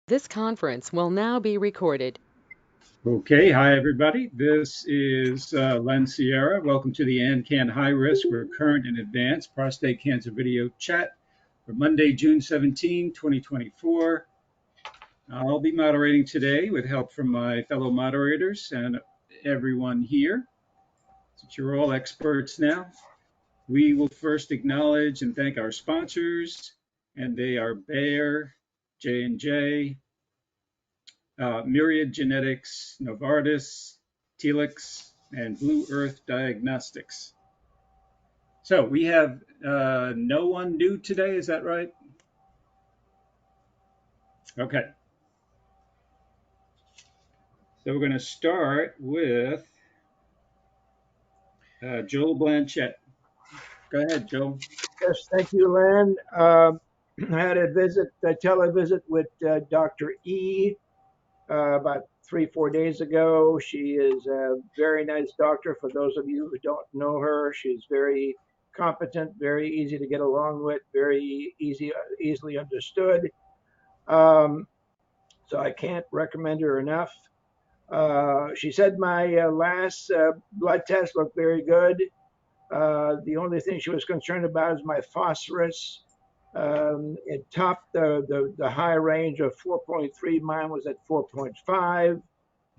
This conference will now be recorded. Okay, hi everybody. This is Len Sierra. Welcome to the AnCan High Risk Recurrent and Advanced Prostate Cancer Video Chat for Monday, June 17, 2024. I'll be moderating today with help from my fellow moderators and everyone here. Since you're all experts now, we will first acknowledge and thank our sponsors, and they are Bayer, J&J, Myriad Genetics, Novartis, Telix, and Blue Earth Diagnostics. So we have no one new today, is that right? Okay. So we're going to start with Joel Blanchette. Go ahead, Joel. Yes, thank you, Len. I had a televisit with Dr. E about 3, 4 days ago. She is a very nice doctor. For those of you who don't know her, she's very competent, very easy to get along with, very easily understood. So I can't recommend her enough. She said my last blood test looked very good. The only thing she was concerned about is my phosphorus. It topped the high range of 4.3. Mine was at 4.5.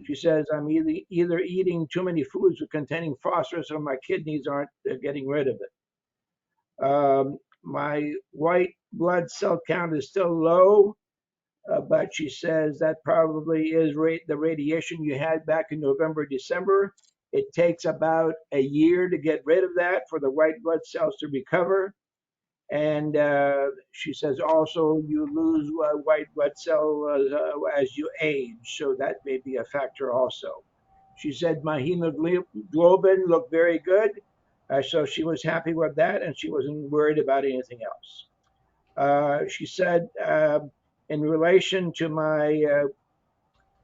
She says I'm either eating too many foods containing phosphorus or my kidneys aren't getting rid of it. My white blood cell count is still low, but she says that probably is the radiation you had back in November, December. It takes about a year to get rid of that for the white blood cells to recover. And she says also you lose white blood cells as you age, so that may be a factor also. She said my hemoglobin looked very good, so she was happy with that, and she wasn't worried about anything else. She said in relation to my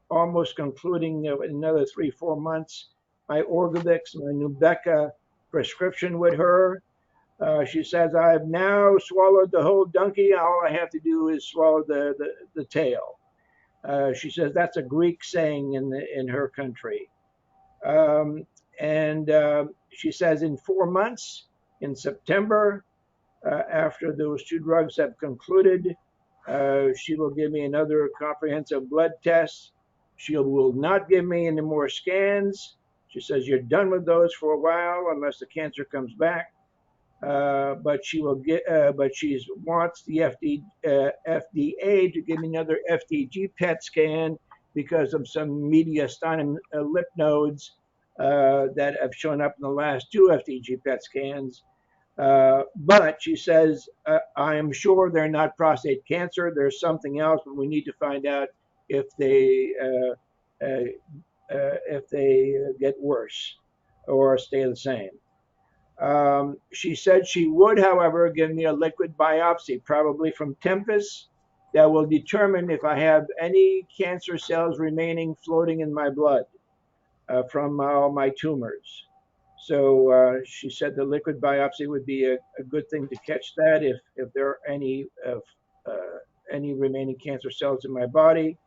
almost concluding another 3, 4 months, my Orgovyx, my Nubeca prescription with her. She says, I've now swallowed the whole donkey. All I have to do is swallow the tail. She says that's a Greek saying in her country. And she says in 4 months, in September, after those two drugs have concluded, she will give me another comprehensive blood test. She will not give me any more scans. She says you're done with those for a while unless the cancer comes back. But she will get, but she wants the FDA to give me another FDG PET scan because of some mediastinum lymph nodes that have shown up in the last two FDG PET scans. But she says, I am sure they're not prostate cancer. There's something else, but we need to find out if they get worse or stay the same. She said she would, however, give me a liquid biopsy, probably from Tempus, that will determine if I have any cancer cells remaining floating in my blood from all my tumors. So she said the liquid biopsy would be a good thing to catch that if there are any remaining cancer cells in my body.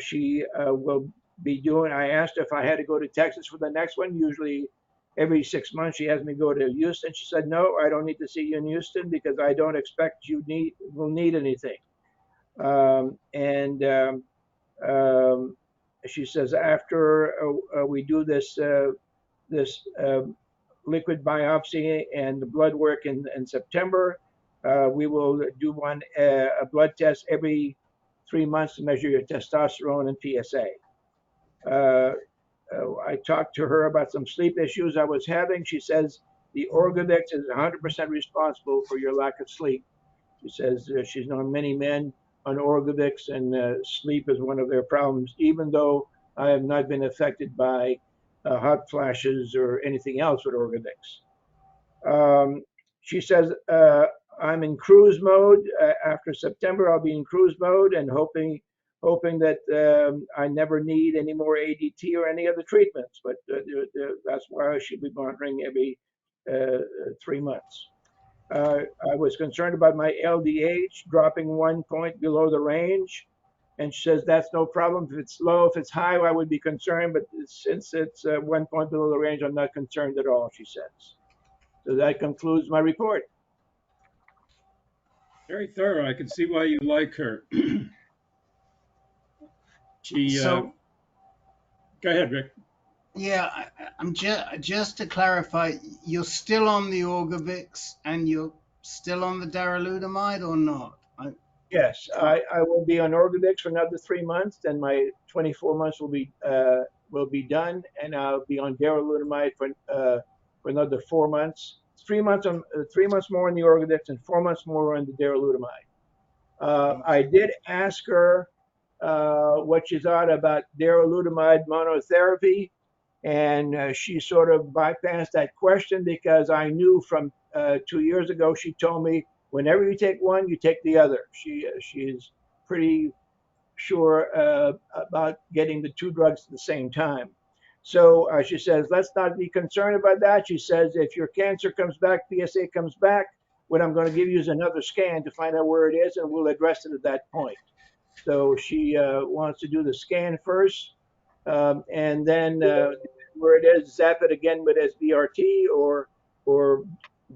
She will be doing. I asked her if I had to go to Texas for the next one. Usually, every 6 months she has me go to Houston. She said, "No, I don't need to see you in Houston because I don't expect you will need anything." And she says after we do this liquid biopsy and the blood work in September, we will do a blood test every 3 months to measure your testosterone and PSA. I talked to her about some sleep issues I was having. She says the Orgovyx is 100% responsible for your lack of sleep. She says she's known many men on Orgovyx, and sleep is one of their problems, even though I have not been affected by hot flashes or anything else with Orgovyx. She says I'm in cruise mode. After September, I'll be in cruise mode and hoping that I never need any more ADT or any other treatments. But that's why I should be monitoring every 3 months. I was concerned about my LDH dropping 1 point below the range. And she says that's no problem. If it's low, if it's high, I would be concerned. But since it's 1 point below the range, I'm not concerned at all, she says. So that concludes my report. Very thorough. I can see why you like her. She, So, go ahead, Rick. yeah, I'm just to clarify, you're still on the Orgovyx and you're still on the darolutamide or not? Yes, I will be on Orgovyx for another 3 months. Then my 24 months will be done, and I'll be on darolutamide for another 4 months. 3 months on 3 months more on the Orgovyx and 4 months more on the darolutamide. I did ask her what she thought about darolutamide monotherapy, and she sort of bypassed that question because I knew from 2 years ago she told me whenever you take one, you take the other. She's pretty sure about getting the two drugs at the same time. So she says, let's not be concerned about that. She says, if your cancer comes back, PSA comes back, what I'm going to give you is another scan to find out where it is, and we'll address it at that point. So she wants to do the scan first, and then where it is, zap it again with SBRT or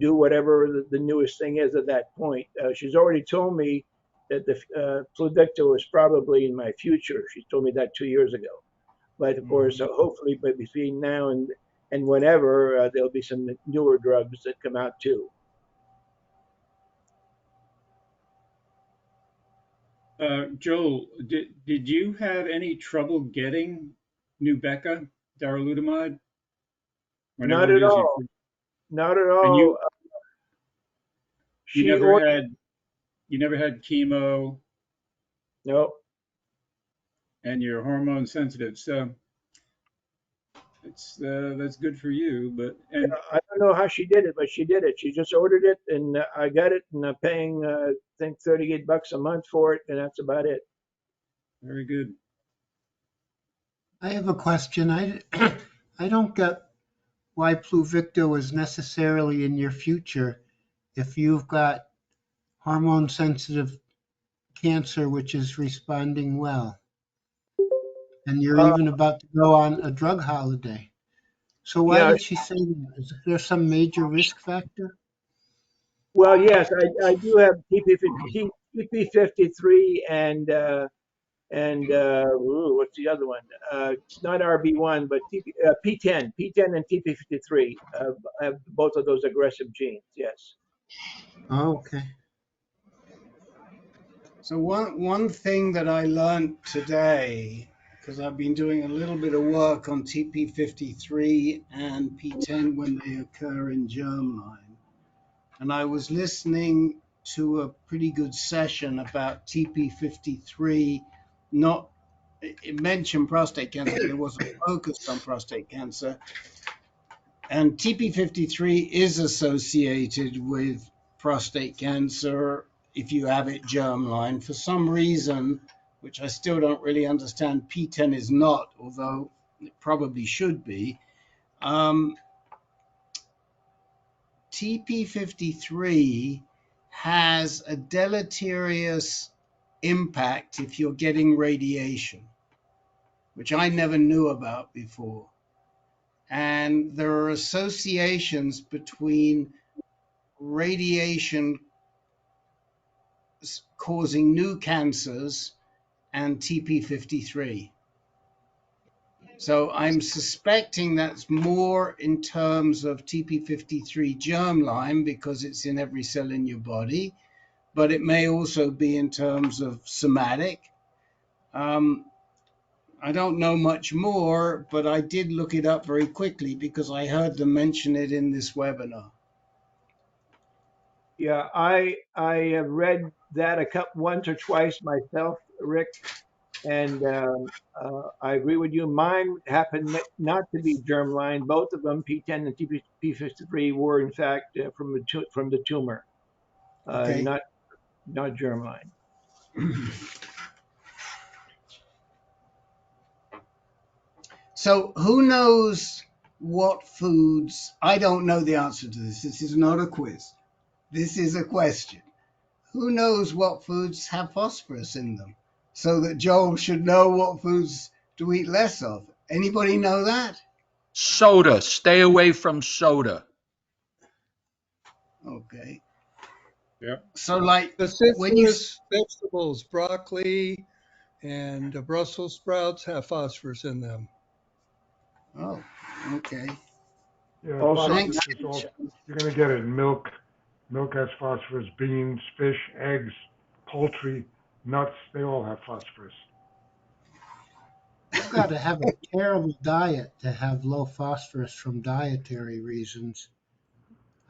do whatever the newest thing is at that point. She's already told me that the Pluvicto is probably in my future. She told me that 2 years ago. But of course, hopefully, but between now and whenever, there'll be some newer drugs that come out too. Joel, did you have any trouble getting Nubeqa, darolutamide? Not at all. Not at And all. you never had chemo. No. And you're hormone sensitive, so that's good for you. But I don't know how she did it, but she did it. She just ordered it, and I got it, and I'm paying I think $38 a month for it, and that's about it. Very good. I have a question. I don't get why Pluvicto is necessarily in your future if you've got hormone sensitive cancer which is responding well, and you're even about to go on a drug holiday. So why did she say that? Is there some major risk factor? Well, yes, I do have TP53 and what's the other one? It's not RB1, but P10 and TP53 have both of those aggressive genes. Yes. Oh, okay. So one thing that I learned today, because I've been doing a little bit of work on TP53 and P10 when they occur in germline, and I was listening to a pretty good session about TP53. It mentioned prostate cancer, but it wasn't focused on prostate cancer. And TP53 is associated with prostate cancer if you have it germline. For some reason, which I still don't really understand, P10 is not, although it probably should be. TP53 has a deleterious impact if you're getting radiation, which I never knew about before. And there are associations between radiation causing new cancers and TP53. So I'm suspecting that's more in terms of TP53 germline because it's in every cell in your body, but it may also be in terms of somatic. I don't know much more, but I did look it up very quickly because I heard them mention it in this webinar. Yeah, I have read that once or twice myself, Rick, and I agree with you. Mine happened not to be germline. Both of them, P10 and TP53, were in fact from the tumor, Okay. not germline. So who knows what foods? I don't know the answer to this. This is not a quiz. This is a question. Who knows what foods have phosphorus in them? so that Joel should know what foods to eat less of. Anybody know that? Soda. Stay away from soda. Okay. Yep. So, like, when you, Deciduous vegetables, broccoli and Brussels sprouts have phosphorus in them. oh, okay. Yeah, Also, Thanks. phosphorus is all, you're going to get it in milk. Milk has phosphorus, beans, fish, eggs, poultry, nuts, they all have phosphorus. You've got to have a terrible diet to have low phosphorus from dietary reasons.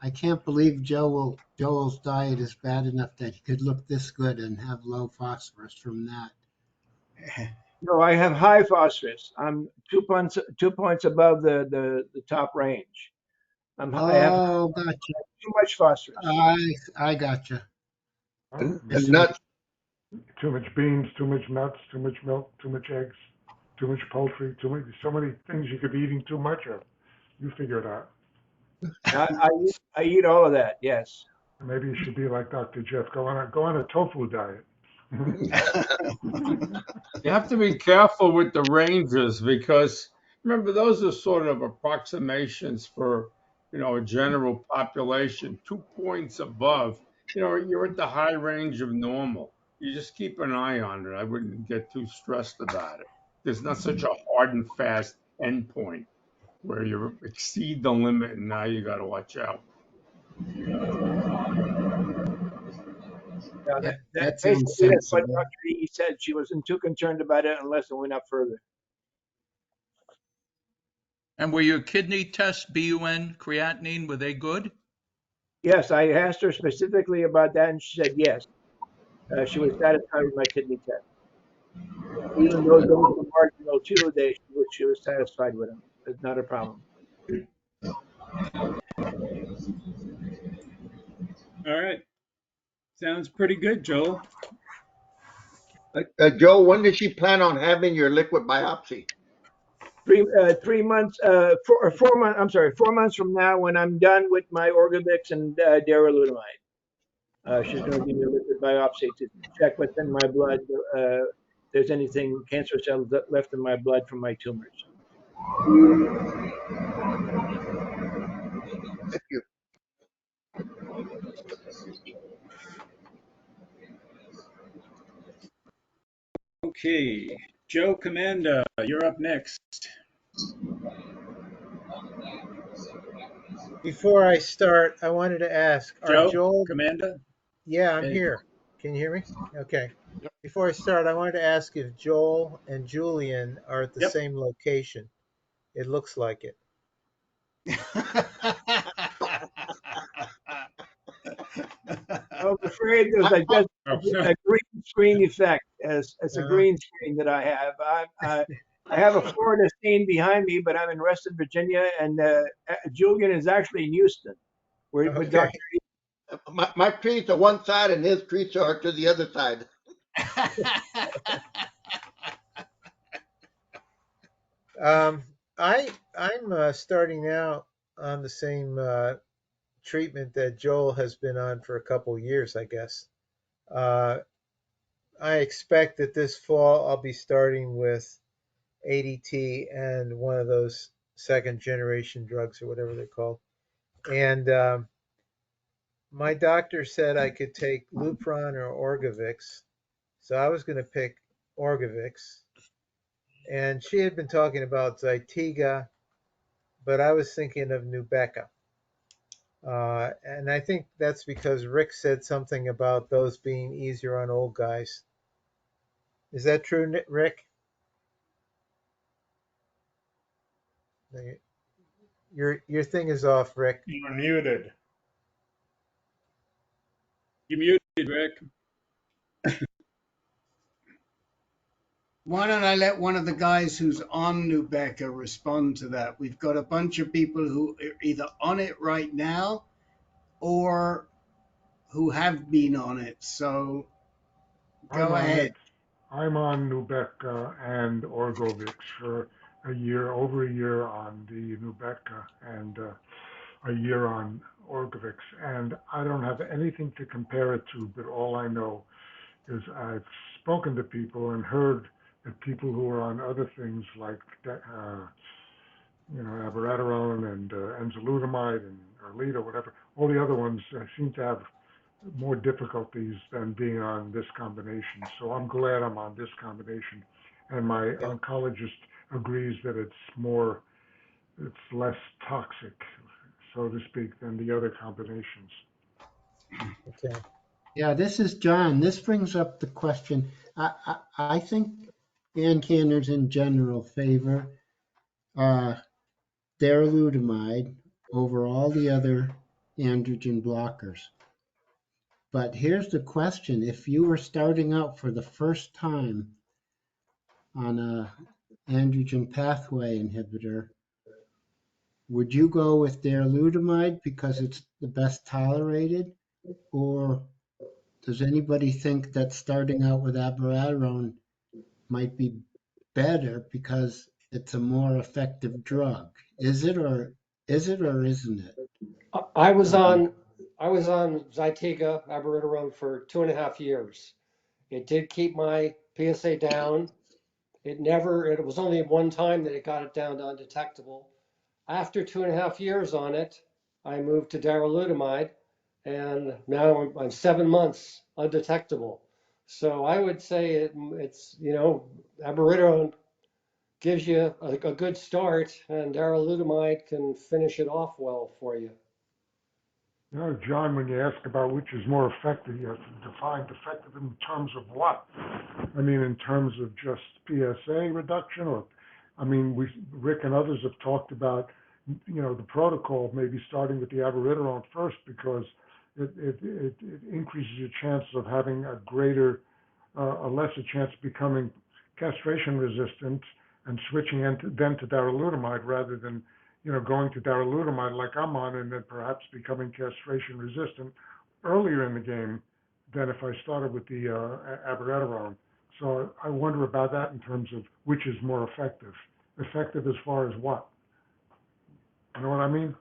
I can't believe Joel's diet is bad enough that he could look this good and have low phosphorus from that. no, I have high phosphorus. I'm 2 points above the top range. I have Oh, gotcha. too much phosphorus. I gotcha. Well, And maybe nuts. too much beans, too much nuts, too much milk, too much eggs, too much poultry, so many things you could be eating too much of. You figure it out. I eat all of that. Yes. Maybe you should be like Dr. Jeff. Go on a tofu diet. You have to be careful with the ranges because remember those are sort of approximations for a general population. 2 points above, you're at the high range of normal. You just keep an eye on it. I wouldn't get too stressed about it. There's not such a hard and fast endpoint where you exceed the limit and now you got to watch out. Yeah, That, that that sounds basically that's what sensible. Dr. E said. She wasn't too concerned about it unless it went up further. And were your kidney tests, BUN, creatinine, were they good? Yes, I asked her specifically about that, and she said yes. She was satisfied with my kidney test, even though those were marginal too. She was satisfied with them. It's not a problem. All right. Sounds pretty good, Joel. Joe, when does she plan on having your liquid biopsy? 3 months, 4 months. I'm sorry, 4 months from now, when I'm done with my Orgovyx and darolutamide, she's going to give me a liquid biopsy to check what's in my blood. If there's anything cancer cells left in my blood from my tumors. Thank you. Okay. Joe Comanda, you're up next. Before I start, I wanted to ask, are Joe Joel, Comanda? yeah, I'm Hey. here. Can you hear me? Okay. Yep. Before I start, I wanted to ask if Joel and Julian are at the Yep. same location. It looks like it. I'm afraid there's like just a green screen effect. It's a Uh, green screen that I have. I have a Florida scene behind me, but I'm in Reston, Virginia, and Julian is actually in Houston. With okay. Dr. My trees are one side and his trees are to the other side. Um, I'm starting out on the same treatment that Joel has been on for a couple years, I guess. Uh, I expect that this fall I'll be starting with ADT and one of those second generation drugs or whatever they're called. And my doctor said I could take Lupron or Orgovyx. So I was going to pick Orgovyx. And she had been talking about Zytiga, but I was thinking of Nubeca. And I think that's because Rick said something about those being easier on old guys. Is that true, Rick? Your thing is off, Rick. You're muted. You muted, Rick. Why don't I let one of the guys who's on Nubeca respond to that? We've got a bunch of people who are either on it right now or who have been on it. So I'm go on ahead. it. I'm on Nubeca and Orgovyx for over a year on the Nubeca and a year on Orgovyx. And I don't have anything to compare it to, but all I know is I've spoken to people and heard that people who are on other things like abiraterone and enzalutamide and Erleada, whatever, all the other ones seem to have more difficulties than being on this combination. So I'm glad I'm on this combination. And my oncologist agrees that it's less toxic, so to speak, than the other combinations. Okay. Yeah, this is John. This brings up the question. I think AnCaners in general favor darolutamide over all the other androgen blockers. But here's the question. If you were starting out for the first time on a androgen pathway inhibitor, would you go with darolutamide because it's the best tolerated? Or does anybody think that starting out with abiraterone might be better because it's a more effective drug? Is it or isn't it? I was on Zytiga abiraterone for 2.5 years. It did keep my PSA down. It was only one time that it got it down to undetectable. After 2.5 years on it, I moved to darolutamide, and now I'm 7 months undetectable. So I would say it's abiraterone gives you a good start, and darolutamide can finish it off well for you. You know, John, when you ask about which is more effective, you have to define effective in terms of what? I mean, in terms of just PSA reduction, or, I mean, Rick and others have talked about, the protocol maybe starting with the abiraterone first because it increases your chances of having a lesser chance of becoming castration resistant and switching then to darolutamide rather than going to darolutamide like I'm on and then perhaps becoming castration resistant earlier in the game than if I started with the abiraterone. So I wonder about that in terms of which is more effective. Effective as far as what? You know what I mean?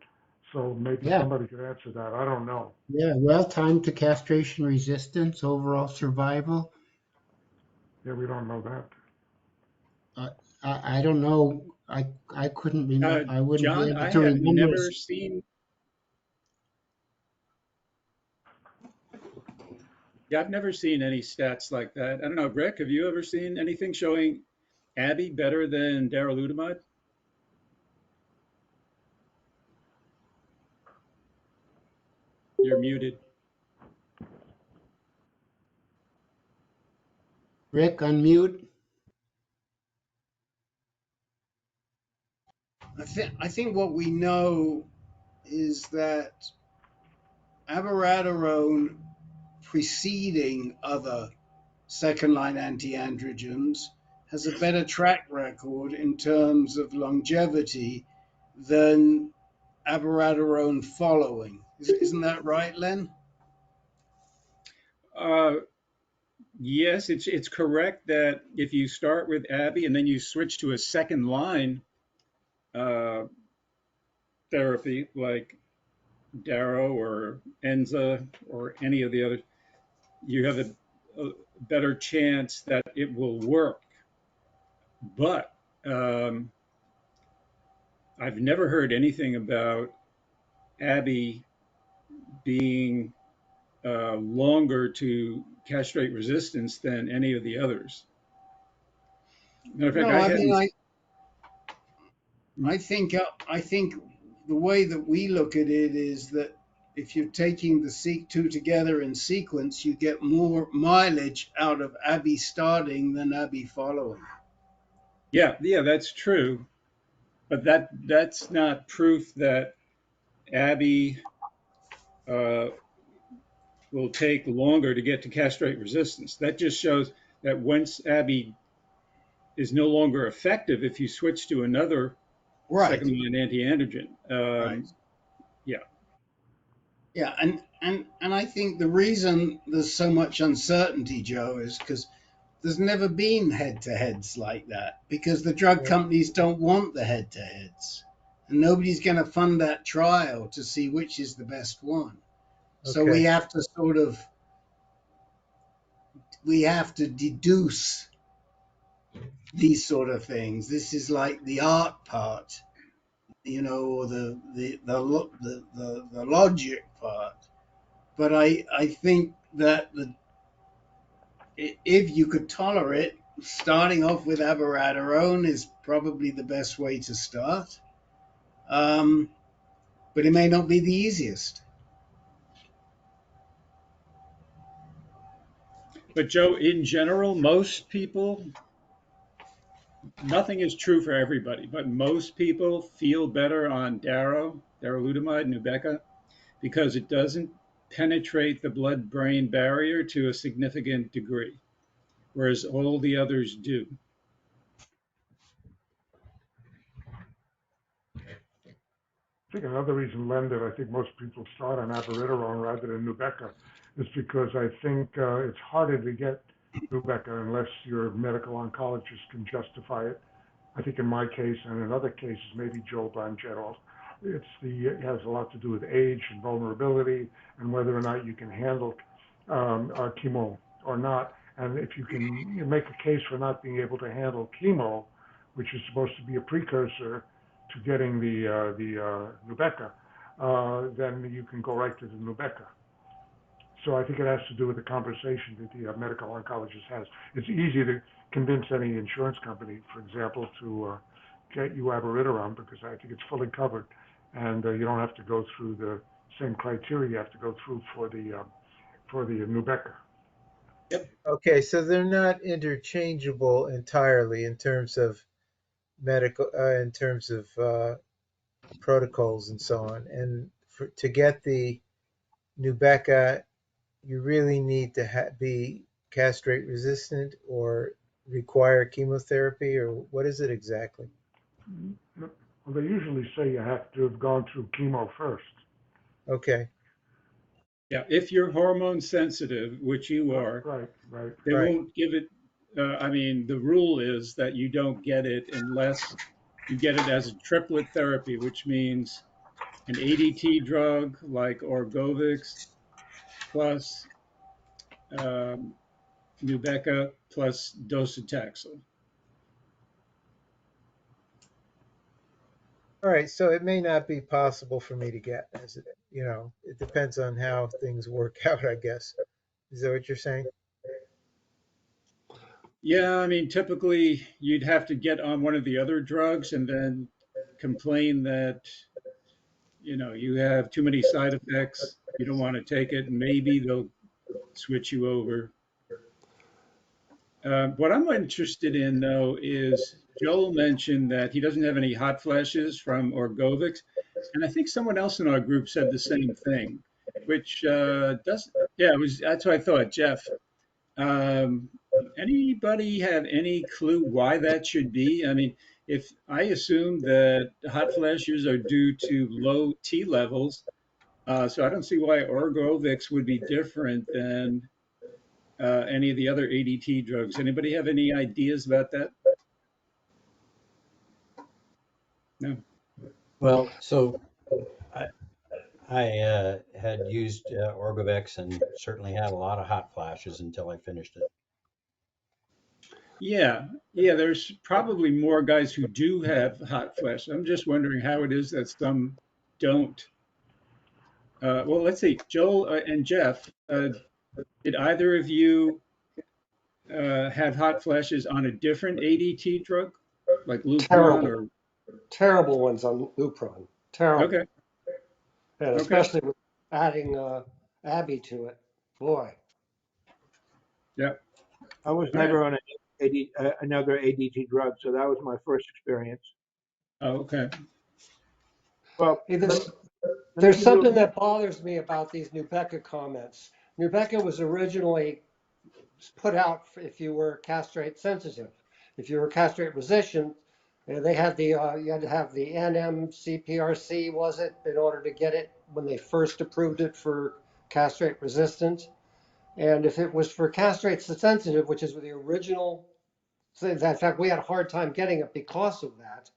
So maybe somebody could answer that. I don't know. Yeah, well, time to castration resistance, overall survival. Yeah, we don't know that. I don't know. I couldn't remember. I wouldn't John, be able I to have remember. never seen. Yeah, I've never seen any stats like that. I don't know, Rick, have you ever seen anything showing Abby better than darolutamide? You're muted. Rick, unmute. I think what we know is that abiraterone preceding other second-line anti-androgens has a better track record in terms of longevity than abiraterone following. Isn't that right, Len? Yes, it's correct that if you start with Abby and then you switch to a second line therapy like Darrow or Enza or any of the others, you have a better chance that it will work. But I've never heard anything about Abby being longer to castrate resistance than any of the others. Matter of fact, No, I I hadn't. mean, I think the way that we look at it is that if you're taking the two together in sequence, you get more mileage out of Abby starting than Abby following. Yeah, that's true. But that's not proof that Abby will take longer to get to castrate resistance. That just shows that once Abby is no longer effective, if you switch to another second-line anti-androgen. Right. Yeah. Yeah, and I think the reason there's so much uncertainty, Joe, is because there's never been head-to-heads like that because the drug companies don't want the head-to-heads. And nobody's going to fund that trial to see which is the best one. So we have to sort of we have to deduce these sort of things. This is like the art part, or the logic part. But I think that if you could tolerate, starting off with abiraterone is probably the best way to start. But it may not be the easiest. But Joe, in general, most people, nothing is true for everybody, but most people feel better on darolutamide, Nubeqa, because it doesn't penetrate the blood-brain barrier to a significant degree, whereas all the others do. I think another reason, Len, that I think most people start on abiraterone rather than Nubeqa is because I think it's harder to get Nubeqa unless your medical oncologist can justify it. I think in my case and in other cases, maybe Joel Blanchett, it has a lot to do with age and vulnerability and whether or not you can handle chemo or not. And if you can make a case for not being able to handle chemo, which is supposed to be a precursor to getting the Nubeqa, then you can go right to the Nubeqa. So I think it has to do with the conversation that the medical oncologist has. It's easy to convince any insurance company, for example, to get you abiraterone because I think it's fully covered, and you don't have to go through the same criteria you have to go through for the Nubeqa. Yep. Okay, so they're not interchangeable entirely in terms of medical, in terms of protocols and so on. And to get the Nubeqa, you really need to be castrate resistant or require chemotherapy, or what is it exactly? Well, they usually say you have to have gone through chemo first. Okay. Yeah, if you're hormone sensitive, which you are, right. They won't give it. I mean, the rule is that you don't get it unless you get it as a triplet therapy, which means an ADT drug like Orgovyx plus Nubeqa plus docetaxel. All right, so it may not be possible for me to get, as it, it depends on how things work out, I guess. Is that what you're saying? Yeah, I mean, typically you'd have to get on one of the other drugs and then complain that, you have too many side effects, you don't want to take it, and maybe they'll switch you over. What I'm interested in, though, is Joel mentioned that he doesn't have any hot flashes from Orgovyx, and I think someone else in our group said the same thing, which does, yeah, that's what I thought, Jeff. Um, Anybody have any clue why that should be? I mean, if I assume that hot flashes are due to low T levels, so I don't see why Orgovyx would be different than any of the other ADT drugs. Anybody have any ideas about that? No. Well, so I, I had used Orgovyx and certainly had a lot of hot flashes until I finished it. Yeah, there's probably more guys who do have hot flashes. I'm just wondering how it is that some don't. Well, let's see. Joel and Jeff, did either of you have hot flashes on a different ADT drug, like Lupron or? Terrible ones on Lupron. Terrible. Okay. And especially with adding Abby to it. Boy. Yeah. I was never on another ADT drug, so that was my first experience. Oh, okay. Well, there's something that bothers me about these Nubeqa comments. Nubeqa was originally put out if you were castrate sensitive. If you were castrate resistant, they had you had to have the NMCPRC, was it, in order to get it when they first approved it for castrate resistant. And if it was for castrate sensitive, which is the original, in fact, we had a hard time getting it because of that.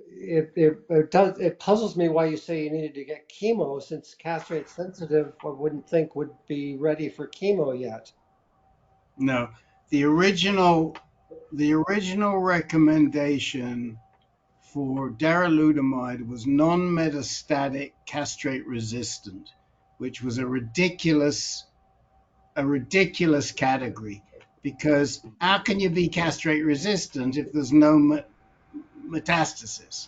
It puzzles me why you say you needed to get chemo, since castrate sensitive I wouldn't think would be ready for chemo yet. No, the original recommendation for darolutamide was non-metastatic castrate resistant, which was a ridiculous category, because how can you be castrate resistant if there's no metastasis?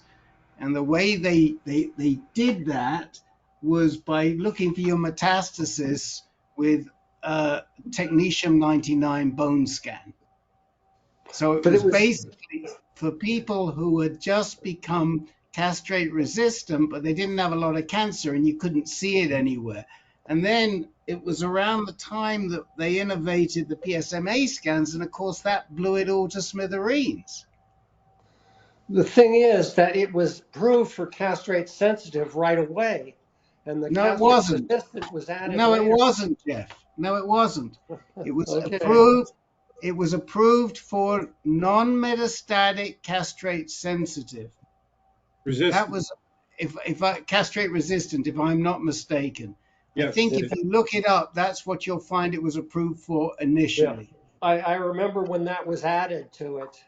And the way they did that was by looking for your metastasis with technetium 99 bone scan. So it was basically for people who had just become castrate resistant, but they didn't have a lot of cancer and you couldn't see it anywhere. And then it was around the time that they innovated the PSMA scans, and of course that blew it all to smithereens. The thing is that it was approved for castrate sensitive right away, and the No, it castrate wasn't. resistant was added No, it later. wasn't, Jeff. No, it wasn't. It was Okay. approved. It was approved for non-metastatic castrate sensitive. Resistant. That was if I castrate resistant, if I'm not mistaken. Yes, I think if you look it up, that's what you'll find it was approved for initially. Yeah. I remember when that was added to it,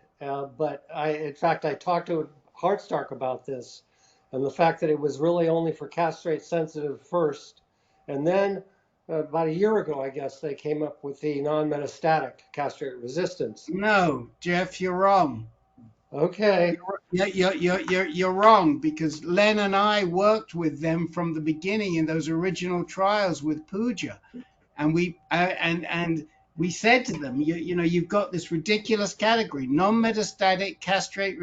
but in fact, I talked to Hardstark about this, and the fact that it was really only for castrate sensitive first, and then about a year ago, I guess, they came up with the non-metastatic castrate resistance. No, Jeff, you're wrong. Okay. You're wrong, because Len and I worked with them from the beginning in those original trials with Pooja, and we said to them, you know, you've got this ridiculous category, non-metastatic castrate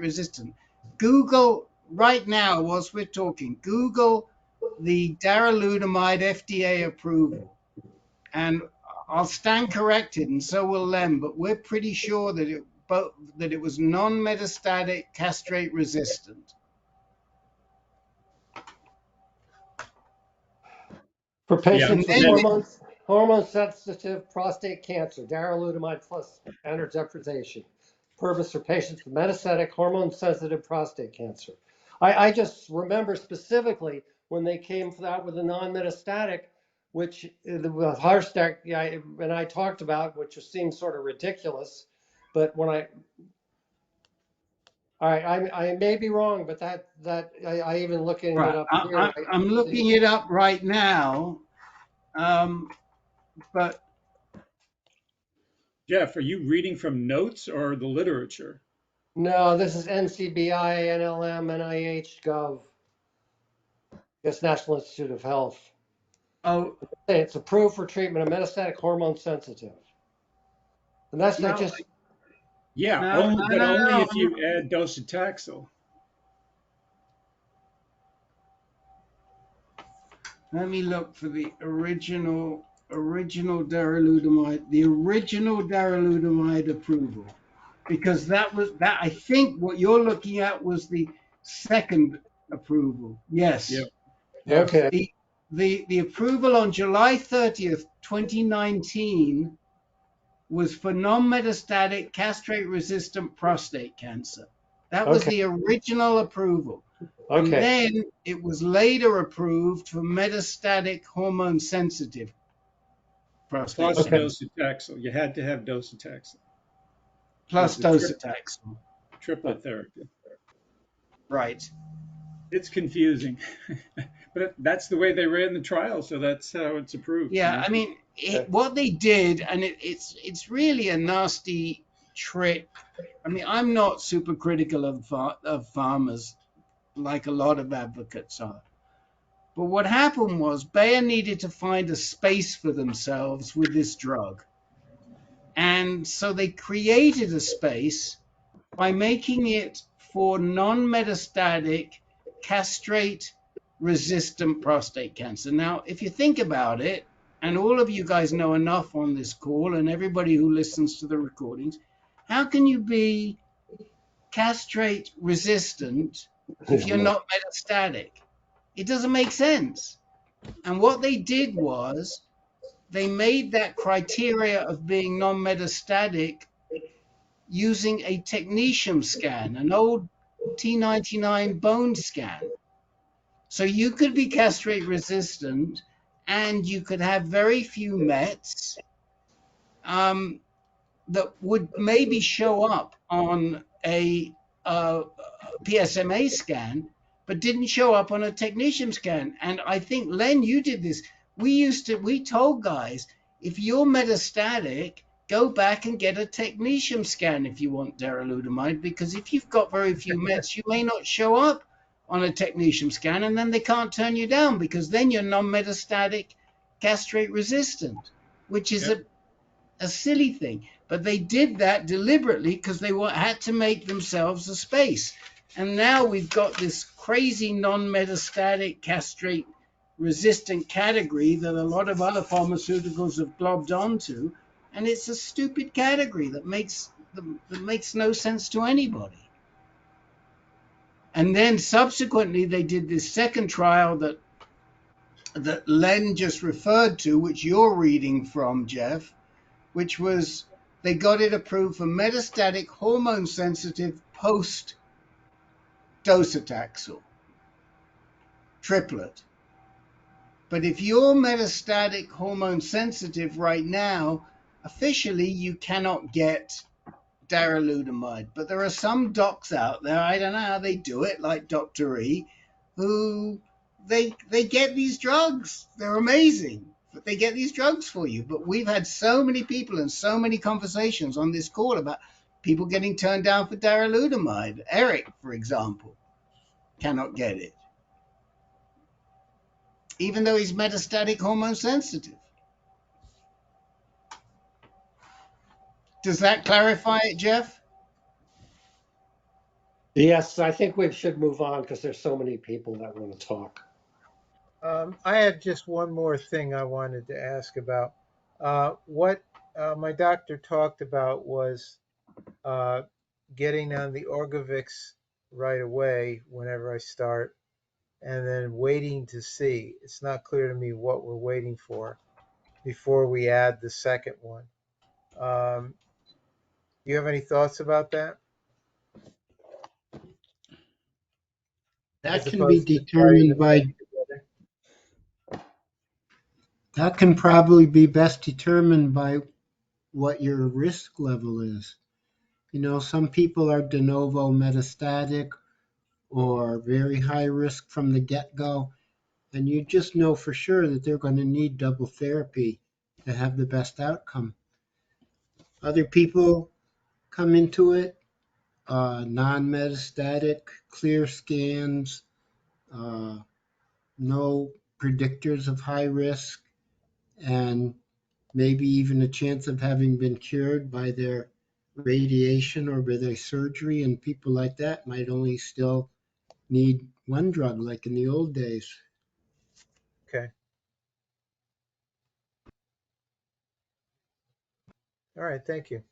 resistant. Google right now, whilst we're talking, Google the darolutamide FDA approval, and I'll stand corrected, and so will Len, but we're pretty sure that it was non-metastatic castrate resistant. For patients with then hormone sensitive prostate cancer, darolutamide plus standard deprivation. Purpose for patients with metastatic hormone sensitive prostate cancer. I just remember specifically when they came out with a non-metastatic, which the Hardstark and I talked about, which seemed sort of ridiculous, but when I may be wrong, but I even looking it up here. I'm looking it up right now, but Jeff, are you reading from notes or the literature? No, this is NCBI, NLM, NIH, Gov. It's National Institute of Health. Oh, it's approved for treatment of metastatic hormone sensitive, and that's not just. Yeah, only if you add docetaxel. Let me look for the original darolutamide, approval, because that I think what you're looking at was the second approval. Yes. Yeah. Okay. The approval on July 30th, 2019 was for non-metastatic castrate-resistant prostate cancer. That was the original approval. Okay. And then it was later approved for metastatic hormone-sensitive prostate cancer. Plus docetaxel. You had to have docetaxel. Plus docetaxel. Triplet therapy. Right. It's confusing, but that's the way they ran the trial, so that's how it's approved. Yeah, I mean, what they did, and it's really a nasty trick. I mean, I'm not super critical of farmers, like a lot of advocates are. But what happened was Bayer needed to find a space for themselves with this drug. And so they created a space by making it for non-metastatic castrate-resistant prostate cancer. Now, if you think about it, and all of you guys know enough on this call, and everybody who listens to the recordings, how can you be castrate-resistant if you're not metastatic? It doesn't make sense. And what they did was they made that criteria of being non-metastatic using a technetium scan, an old T99 bone scan. So you could be castrate resistant and you could have very few mets, that would maybe show up on a PSMA scan, but didn't show up on a technetium scan. And I think, Len, you did this. We told guys, if you're metastatic, go back and get a technetium scan if you want darolutamide, because if you've got very few mets, you may not show up on a technetium scan, and then they can't turn you down because then you're non-metastatic castrate resistant, which is a silly thing. But they did that deliberately because they had to make themselves a space. And now we've got this crazy non-metastatic castrate resistant category that a lot of other pharmaceuticals have globbed onto, and it's a stupid category that makes no sense to anybody. And then subsequently they did this second trial that Len just referred to, which you're reading from, Jeff, which was they got it approved for metastatic hormone sensitive post docetaxel triplet. But if you're metastatic hormone sensitive right now, officially you cannot get darolutamide. But there are some docs out there, I don't know how they do it, like Dr. E, who they get these drugs. They're amazing. But they get these drugs for you. But we've had so many people and so many conversations on this call about people getting turned down for darolutamide. Eric, for example, cannot get it, even though he's metastatic hormone sensitive. Does that clarify it, Jeff? Yes, I think we should move on because there's so many people that want to talk. I have just one more thing I wanted to ask about. What my doctor talked about was getting on the Orgovyx right away whenever I start, and then waiting to see. It's not clear to me what we're waiting for before we add the second one. Do you have any thoughts about that? That As can be opposed to starting determined them both by, together? that can probably be best determined by what your risk level is. You know, some people are de novo metastatic or very high risk from the get-go, and you just know for sure that they're going to need double therapy to have the best outcome. Other people come into it non-metastatic, clear scans, no predictors of high risk, and maybe even a chance of having been cured by their radiation or by their surgery. And people like that might only still need one drug, like in the old days. Okay. All right. Thank you.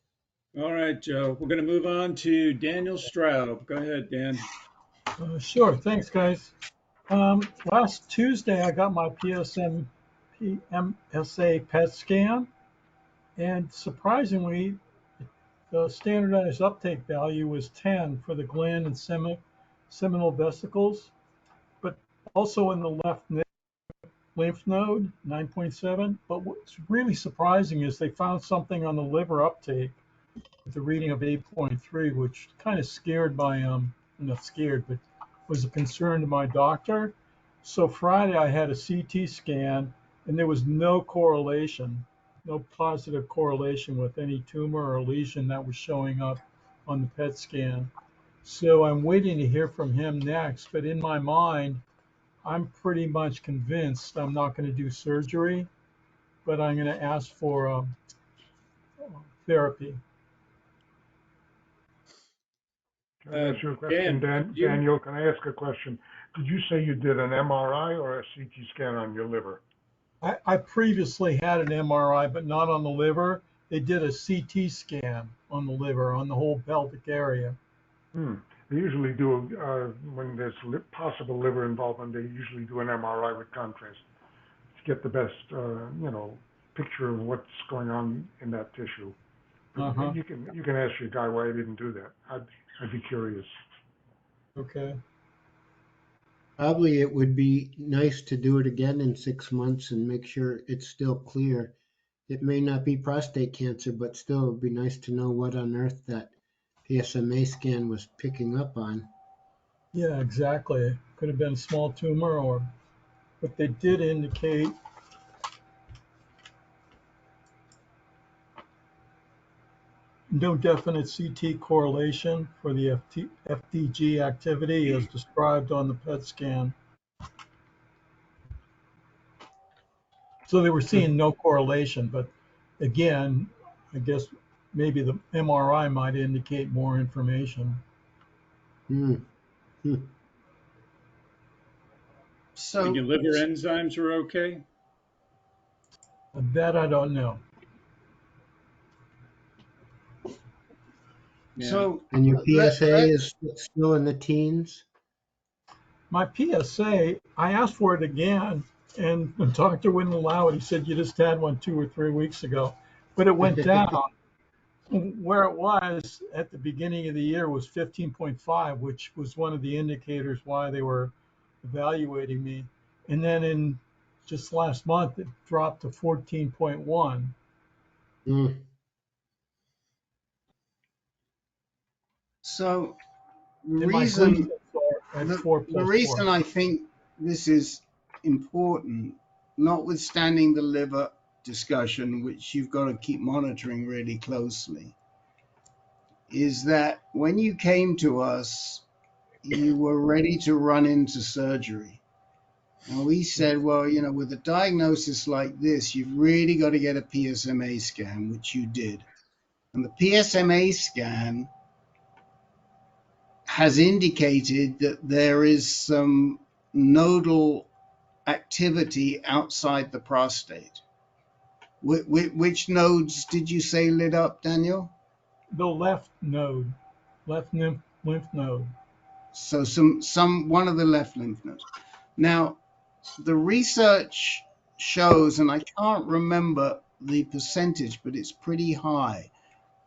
All right, Joe. We're going to move on to Daniel Straub. Go ahead, Dan. Sure. Thanks, guys. Last Tuesday, I got my PSMA PET scan, and surprisingly, the standardized uptake value was 10 for the gland and seminal vesicles, but also in the left lymph node, 9.7. But what's really surprising is they found something on the liver uptake with a reading of 8.3, which kind of scared not scared, but was a concern to my doctor. So Friday I had a CT scan and there was no correlation, no positive correlation with any tumor or lesion that was showing up on the PET scan. So I'm waiting to hear from him next, but in my mind, I'm pretty much convinced I'm not going to do surgery, but I'm going to ask for therapy. Can I ask you a question, Daniel? Can I ask a question? Did you say you did an MRI or a CT scan on your liver? I previously had an MRI, but not on the liver. They did a CT scan on the liver, on the whole pelvic area. They usually do, when there's possible liver involvement, they usually do an MRI with contrast to get the best, picture of what's going on in that tissue. You can ask your guy why I didn't do that. I'd be curious. Okay. Probably it would be nice to do it again in 6 months and make sure it's still clear. it may not be prostate cancer, but still it would be nice to know what on earth that PSMA scan was picking up on. Yeah, exactly. Could have been a small tumor, or but they did indicate no definite CT correlation for the FDG activity as described on the PET scan. So they were seeing no correlation, but again, I guess maybe the MRI might indicate more information. Hmm. Hmm. And So, your liver enzymes are okay? That I don't know. Yeah. so And your let, PSA let, is still in the teens? My PSA, I asked for it again, and the doctor wouldn't allow it. He said you just had one 2 or 3 weeks ago, but it went down. Where it was at the beginning of the year was 15.5, which was one of the indicators why they were evaluating me. And then in just last month, it dropped to 14.1. Hmm. so the And my reason glucose are at the, 4 the plus 4. reason I think this is important, notwithstanding the liver discussion, which you've got to keep monitoring really closely, is that when you came to us, you were ready to run into surgery. And we said, well, with a diagnosis like this, you've really got to get a PSMA scan, which you did. And the PSMA scan has indicated that there is some nodal activity outside the prostate. Which nodes did you say lit up, Daniel? The left node, left lymph node. So one of the left lymph nodes. Now, the research shows, and I can't remember the percentage, but it's pretty high,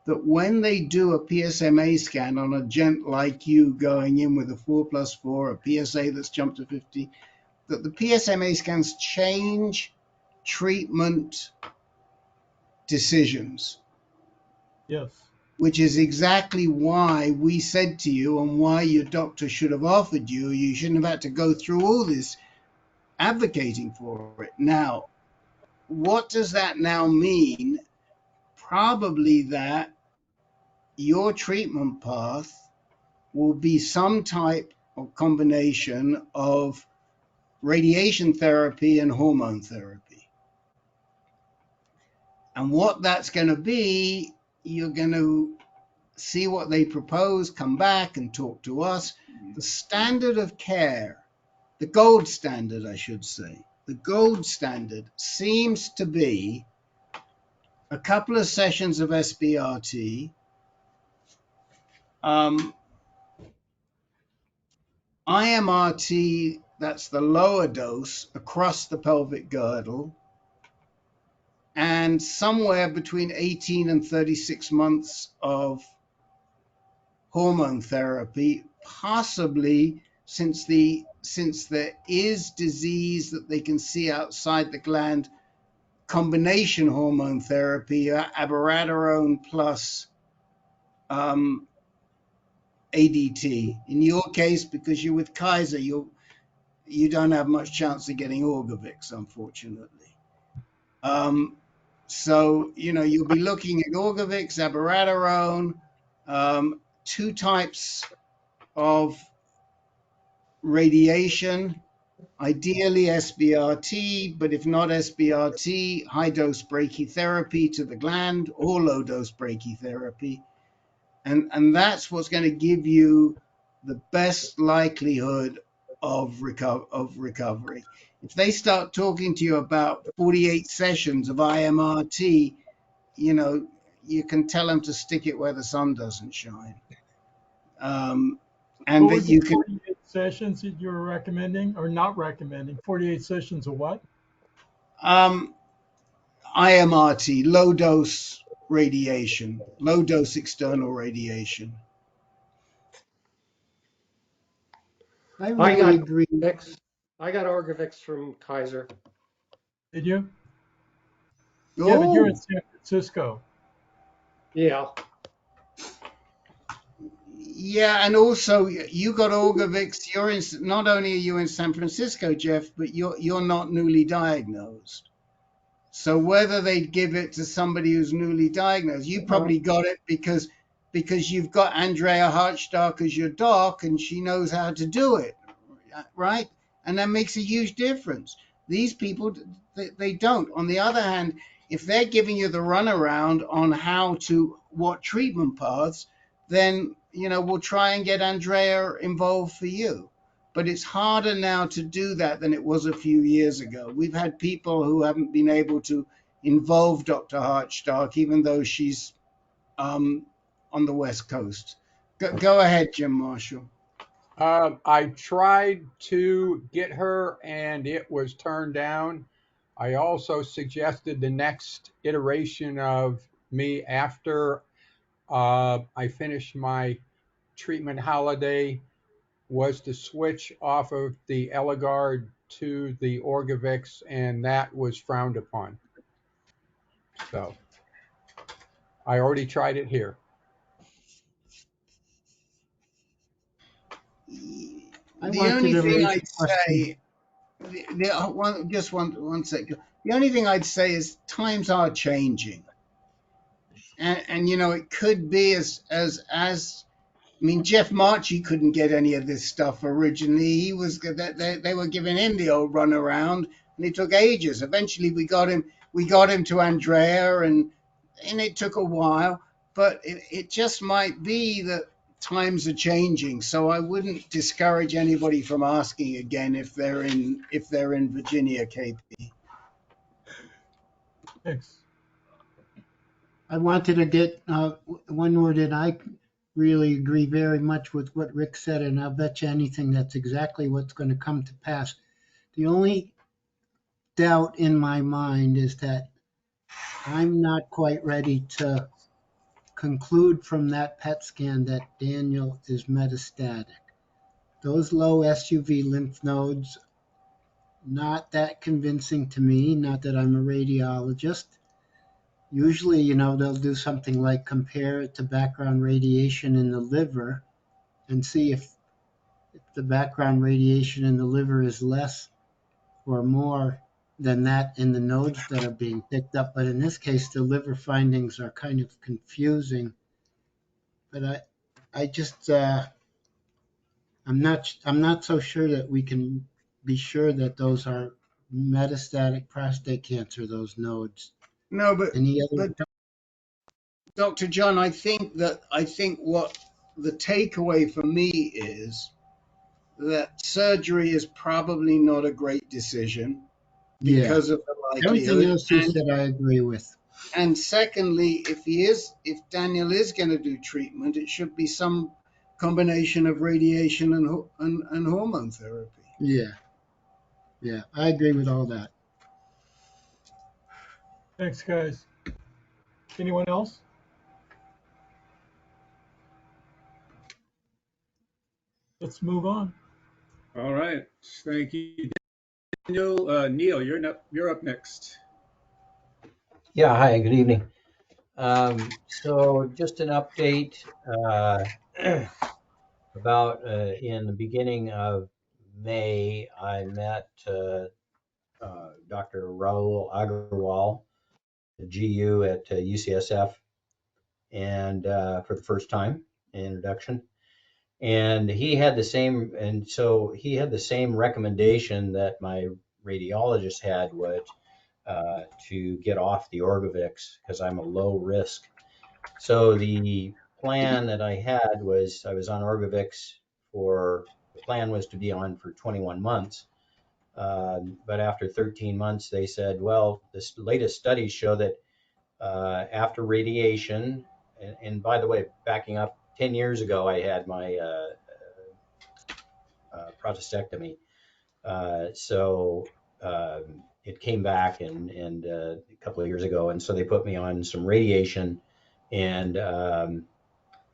that when they do a PSMA scan on a gent like you going in with a 4+4, a PSA that's jumped to 50, that the PSMA scans change treatment decisions, Yes. which is exactly why we said to you and why your doctor should have offered you. You shouldn't have had to go through all this advocating for it. Now, what does that now mean? Probably that your treatment path will be some type of combination of radiation therapy and hormone therapy. And what that's going to be, you're going to see what they propose, come back and talk to us. The standard of care, the gold standard, I should say, the gold standard seems to be a couple of sessions of SBRT, IMRT, that's the lower dose across the pelvic girdle, and somewhere between 18 and 36 months of hormone therapy, possibly since there is disease that they can see outside the gland, combination hormone therapy, abiraterone plus ADT. In your case, because you're with Kaiser, you don't have much chance of getting Orgovyx, unfortunately. So, you'll be looking at Orgovyx, abiraterone, two types of radiation, ideally SBRT, but if not SBRT, high dose brachytherapy to the gland or low dose brachytherapy. And that's what's going to give you the best likelihood of recovery. If they start talking to you about 48 sessions of IMRT, you can tell them to stick it where the sun doesn't shine. And What that was you the can 48 sessions that you were recommending or not recommending? 48 sessions of what? IMRT, low dose radiation, low dose external radiation. I I really got agree. Orgovyx. I got Orgovyx from Kaiser. Did you? Yeah, but you're in Oh, San Francisco. Yeah. yeah, and also you got Orgovyx. You're in. Not only are you in San Francisco, Jeff, but you're not newly diagnosed. So whether they'd give it to somebody who's newly diagnosed, you probably got it because you've got Andrea Hartstark as your doc, and she knows how to do it, right? And that makes a huge difference. These people, they don't. On the other hand, if they're giving you the runaround on what treatment paths, then we'll try and get Andrea involved for you. But it's harder now to do that than it was a few years ago. We've had people who haven't been able to involve Dr. Hartstark, even though she's on the West Coast. Go ahead, Jim Marshall. I tried to get her and it was turned down. I also suggested the next iteration of me after I finished my treatment holiday was to switch off of the Eligard to the Orgovyx, and that was frowned upon. So I already tried it here. The only thing I'd say, just one second. The only thing I'd say is times are changing, and it could be I mean, Jeff Marchi couldn't get any of this stuff originally. They were giving him the old runaround, and it took ages. Eventually, we got him to Andrea, and it took a while. But it just might be that times are changing. So I wouldn't discourage anybody from asking again if they're in Virginia, KP. Thanks. I wanted to get one word in. I really agree very much with what Rick said, and I'll bet you anything that's exactly what's going to come to pass. The only doubt in my mind is that I'm not quite ready to conclude from that PET scan that Daniel is metastatic. Those low SUV lymph nodes, not that convincing to me, not that I'm a radiologist. Usually, they'll do something like compare it to background radiation in the liver and see if the background radiation in the liver is less or more than that in the nodes that are being picked up. But in this case, the liver findings are kind of confusing. But I just, I'm not so sure that we can be sure that those are metastatic prostate cancer, those nodes. No, but Any other? Dr. John, I think what the takeaway for me is that surgery is probably not a great decision because of the Everything likelihood. else you said, I agree with. And secondly, if Daniel is going to do treatment, it should be some combination of radiation and hormone therapy. Yeah, I agree with all that. Thanks, guys. Anyone else? Let's move on. All right. Thank you, Daniel. Neil, you're up next. Yeah, hi, good evening. So just an update about in the beginning of May, I met Dr. Raul Agarwal, the GU at UCSF, and for the first time, introduction. And he had the same recommendation that my radiologist had, was to get off the Orgovyx because I'm a low risk. So the plan that I had was I was on Orgovyx the plan was to be on for 21 months. But after 13 months, they said, well, this latest studies show that after radiation, and by the way, backing up 10 years ago, I had my prostatectomy. So it came back and a couple of years ago, and so they put me on some radiation and the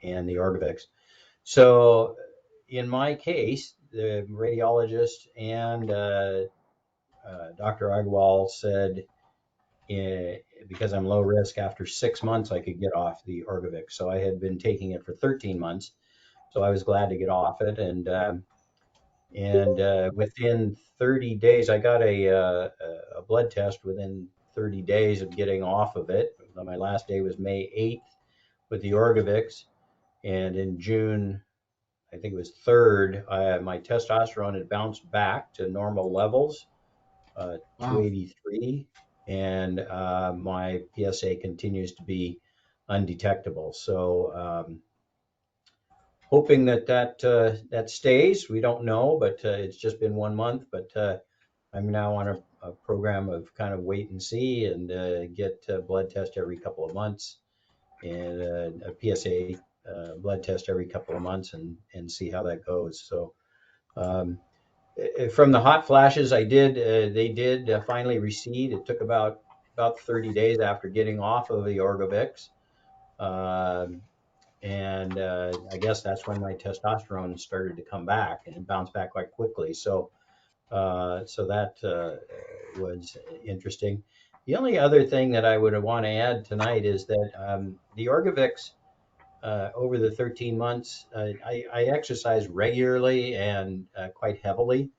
Orgovyx. So in my case, the radiologist and Dr. Agwal said because I'm low risk, after 6 months, I could get off the Orgovyx. So I had been taking it for 13 months. So I was glad to get off it. And within 30 days, I got a blood test within 30 days of getting off of it. My last day was May 8th with the Orgovyx. And in June, I think it was 3rd, my testosterone had bounced back to normal levels, 283. And my PSA continues to be undetectable. So hoping that stays. We don't know, but it's just been 1 month. But I'm now on a program of kind of wait and see, and get a blood test every couple of months, and a PSA blood test every couple of months, and see how that goes. So from the hot flashes, they did finally recede. It took about 30 days after getting off of the Orgovyx. And I guess that's when my testosterone started to come back, and it bounced back quite quickly. So that was interesting. The only other thing that I would want to add tonight is that the Orgovyx, over the 13 months, I exercise regularly and quite heavily.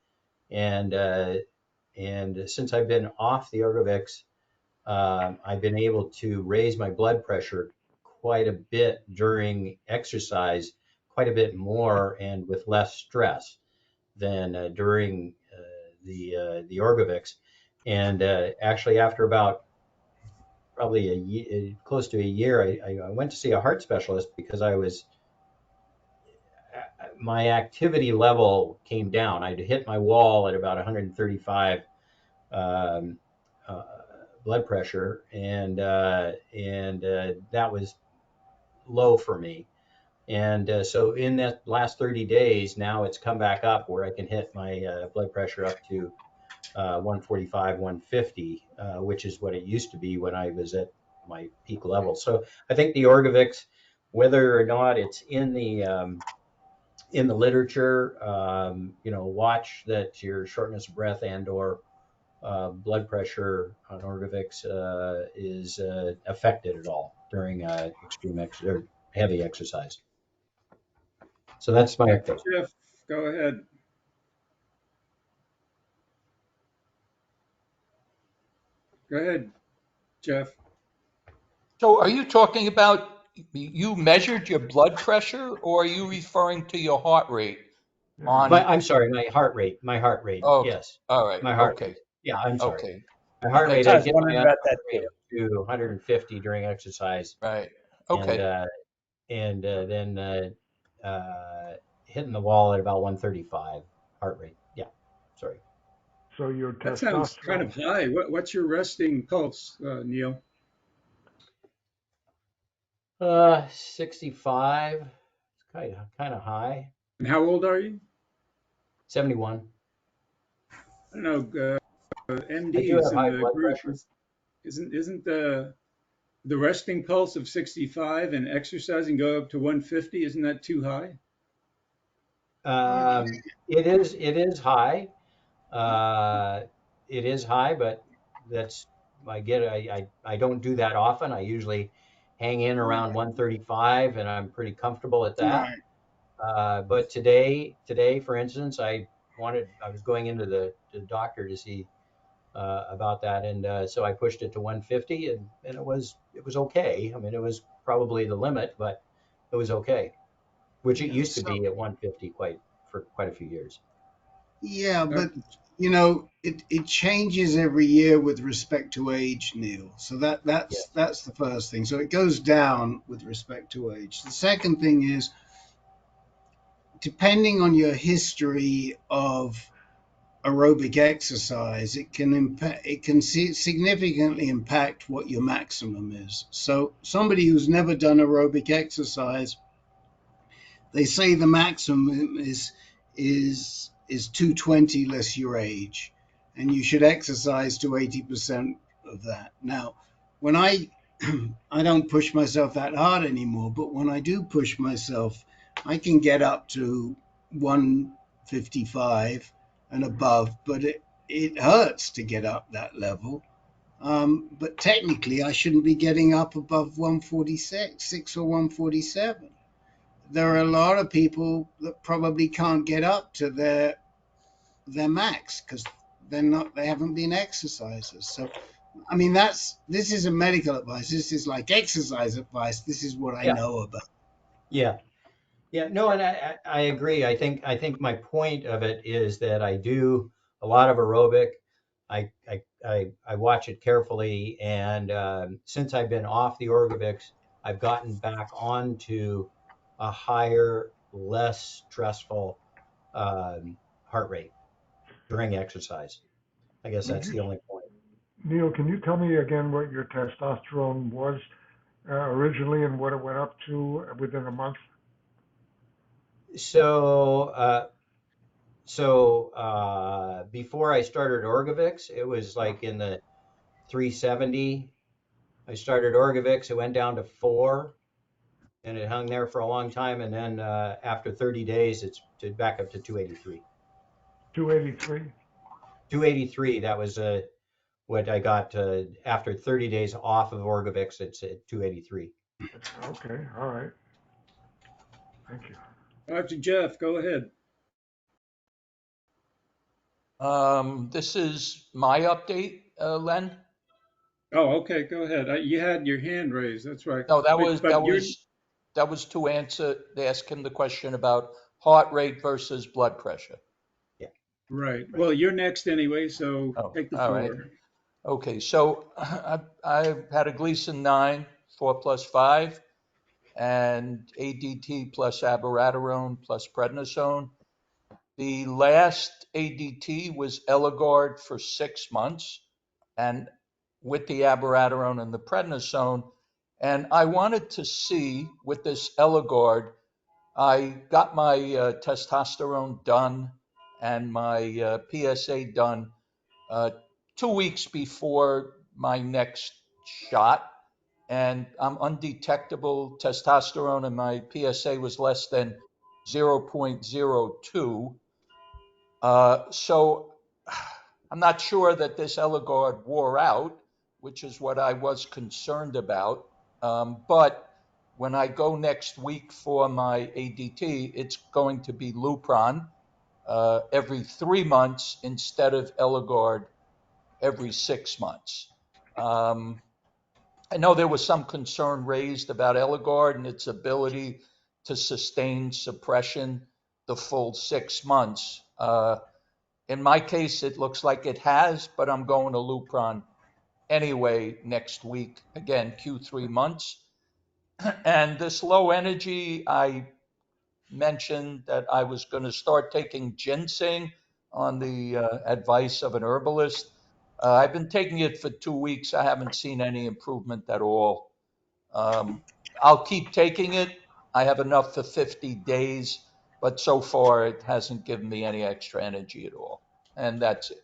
And since I've been off the Orgovyx, I've been able to raise my blood pressure quite a bit during exercise, quite a bit more and with less stress than during the Orgovyx. And actually, after about probably a year, close to a year, I went to see a heart specialist because my activity level came down. I'd hit my wall at about 135 blood pressure, and that was low for me. And so in that last 30 days, now it's come back up where I can hit my blood pressure up to 145, 150, which is what it used to be when I was at my peak level. So I think the Orgovyx, whether or not it's in the literature, watch that your shortness of breath and/or blood pressure on Orgovyx is affected at all during or heavy exercise. So that's my update. Jeff, go ahead. Go ahead, Jeff. So are you talking about, you measured your blood pressure, or are you referring to your heart rate? I'm sorry, my heart rate. Oh, Yes. all right. My heart Okay. rate. Yeah, I'm sorry. Okay. My heart rate, I I was get wondering my about heart that rate too. up to 150 during exercise. Right. Okay. And then hitting the wall at about 135 heart rate. Yeah, sorry. So your That sounds kind of high. What's your resting pulse, Neil? 65. It's kind of high. And how old are you? 71. I don't know. I do MDs have in high the blood group pressure. isn't the resting pulse of 65 and exercising go up to 150? Isn't that too high? It is high. It is high, but that's I don't do that often. I usually hang in around 135, and I'm pretty comfortable at that. But today, for instance, I was going into the doctor to see about that, and so I pushed it to 150, and it was okay. I mean, it was probably the limit, but it was okay, which it used to be at 150 for quite a few years. Yeah, but it changes every year with respect to age, Neil. So that's the first thing. So it goes down with respect to age. The second thing is, depending on your history of aerobic exercise, it can significantly impact what your maximum is. So somebody who's never done aerobic exercise, they say the maximum is 220 less your age, and you should exercise to 80% of that. Now, when I don't push myself that hard anymore, but when I do push myself, I can get up to 155 and above, but it hurts to get up that level. But technically, I shouldn't be getting up above 146 or 147. There are a lot of people that probably can't get up to their max because they haven't been exercisers. So, I mean, this is a medical advice. This is like exercise advice. This is what I Yeah. know about. Yeah. Yeah, no, and I agree. I think my point of it is that I do a lot of aerobic. I watch it carefully, and since I've been off the Orgovyx, I've gotten back onto a higher, less stressful heart rate during exercise. I guess Would that's you, the only point. Neil, can you tell me again what your testosterone was originally and what it went up to within a month? So before I started Orgovyx, it was like in the 370. I started Orgovyx, it went down to 4, and it hung there for a long time. And then after 30 days, it's back up to 283. 283? 283, that was what I got after 30 days off of Orgovyx, it's at 283. Okay, all right. Thank you. Dr. Jeff, go ahead. This is my update, Len. Oh, okay, go ahead. You had your hand raised. That's right. No, But you're that was to ask him the question about heart rate versus blood pressure. Yeah. right. Well, you're next anyway, so Oh, take the all right. floor. Okay, so I've had a Gleason 9, 4+5, and ADT plus abiraterone plus prednisone. The last ADT was Eligard for 6 months, and with the abiraterone and the prednisone. And I wanted to see with this Eligard, I got my testosterone done and my PSA done uh, 2 weeks before my next shot, and I'm undetectable testosterone, and my PSA was less than 0.02. So I'm not sure that this Eligard wore out, which is what I was concerned about. But when I go next week for my ADT, it's going to be Lupron every 3 months instead of Eligard every 6 months. Um, I know there was some concern raised about Eligard and its ability to sustain suppression the full 6 months. In my case, it looks like it has, but I'm going to Lupron anyway next week. Again, Q3 months. And this low energy, I mentioned that I was going to start taking ginseng on the advice of an herbalist. I've been taking it for 2 weeks. I haven't seen any improvement at all. Um, I'll keep taking it. I have enough for 50 days, but so far it hasn't given me any extra energy at all. And that's it.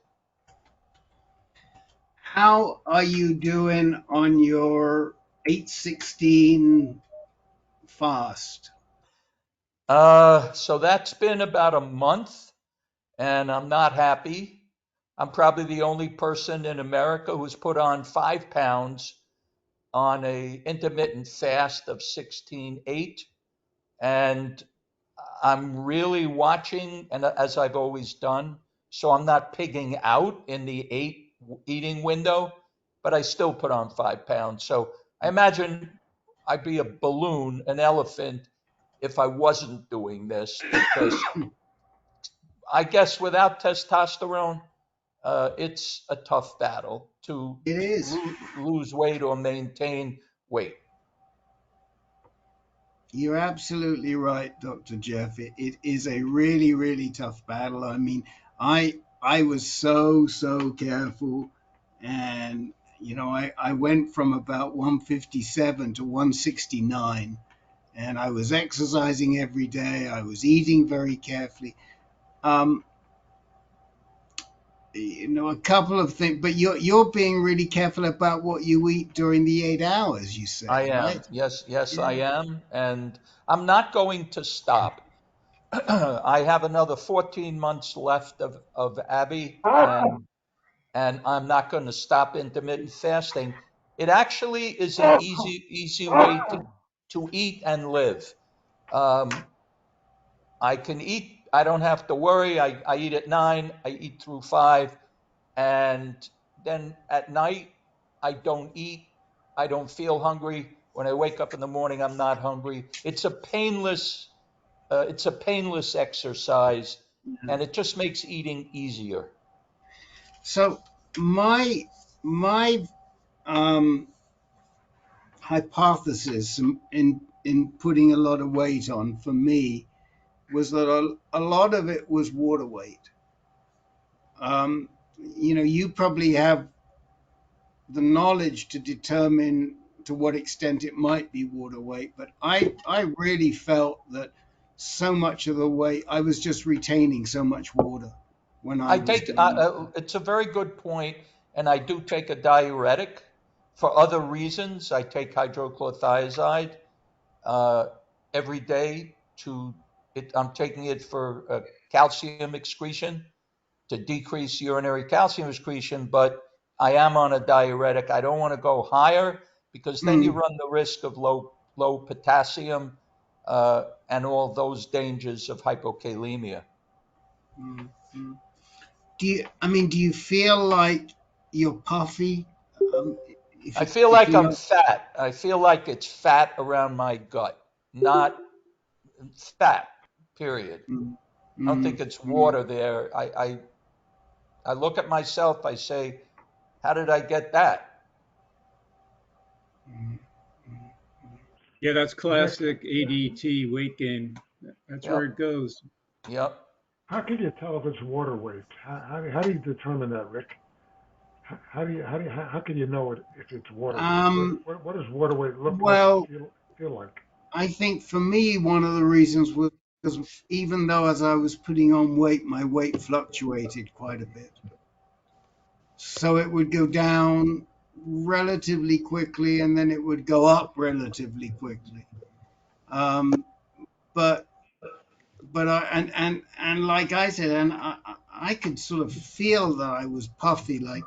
How are you doing on your 816 fast? So that's been about a month, and I'm not happy. I'm probably the only person in America who's put on 5 pounds on a intermittent fast of 16/8, and I'm really watching, and as I've always done, so I'm not pigging out in the 8 eating window, but I still put on 5 pounds. So I imagine I'd be a balloon, an elephant, if I wasn't doing this, because I guess without testosterone, it's a tough battle to It is. lose weight or maintain weight. You're absolutely right, Dr. Jeff. It is a really, really tough battle. I mean, I was so careful, and I went from about 157 to 169, and I was exercising every day. I was eating very carefully. Um, a couple of things, but you're being really careful about what you eat during the 8 hours, you say, I am. right? Yes, I Yeah. am. And I'm not going to stop. I have another 14 months left of Abby, and I'm not going to stop intermittent fasting, it actually is an easy way to eat and live. I can eat. I don't have to worry. I eat at 9. I eat through 5. And then at night, I don't eat. I don't feel hungry. When I wake up in the morning, I'm not hungry. It's a painless exercise, and it just makes eating easier. So my hypothesis in putting a lot of weight on for me was that a lot of it was water weight. You probably have the knowledge to determine to what extent it might be water weight, but I really felt that so much of the weight I was just retaining so much water when I was doing It's a very good point, and I do take a diuretic for other reasons. I take hydrochlorothiazide every day I'm taking it for calcium excretion to decrease urinary calcium excretion, but I am on a diuretic. I don't want to go higher because then you run the risk of low potassium and all those dangers of hypokalemia. Do you feel like you're puffy? I feel like I'm fat. I feel like it's fat around my gut, not fat, period. I don't think it's water there. I look at myself, I say, how did I get that? Yeah, that's classic ADT weight gain. That's where it goes. Yep. How can you tell if it's water weight? How do you determine that, Rick? How can you know if it's water weight? What does water weight look like? Feel like? I think for me, one of the reasons was because even though as I was putting on weight, my weight fluctuated quite a bit. So it would go down relatively quickly and then it would go up relatively quickly. But and like I said, and I could sort of feel that I was puffy, like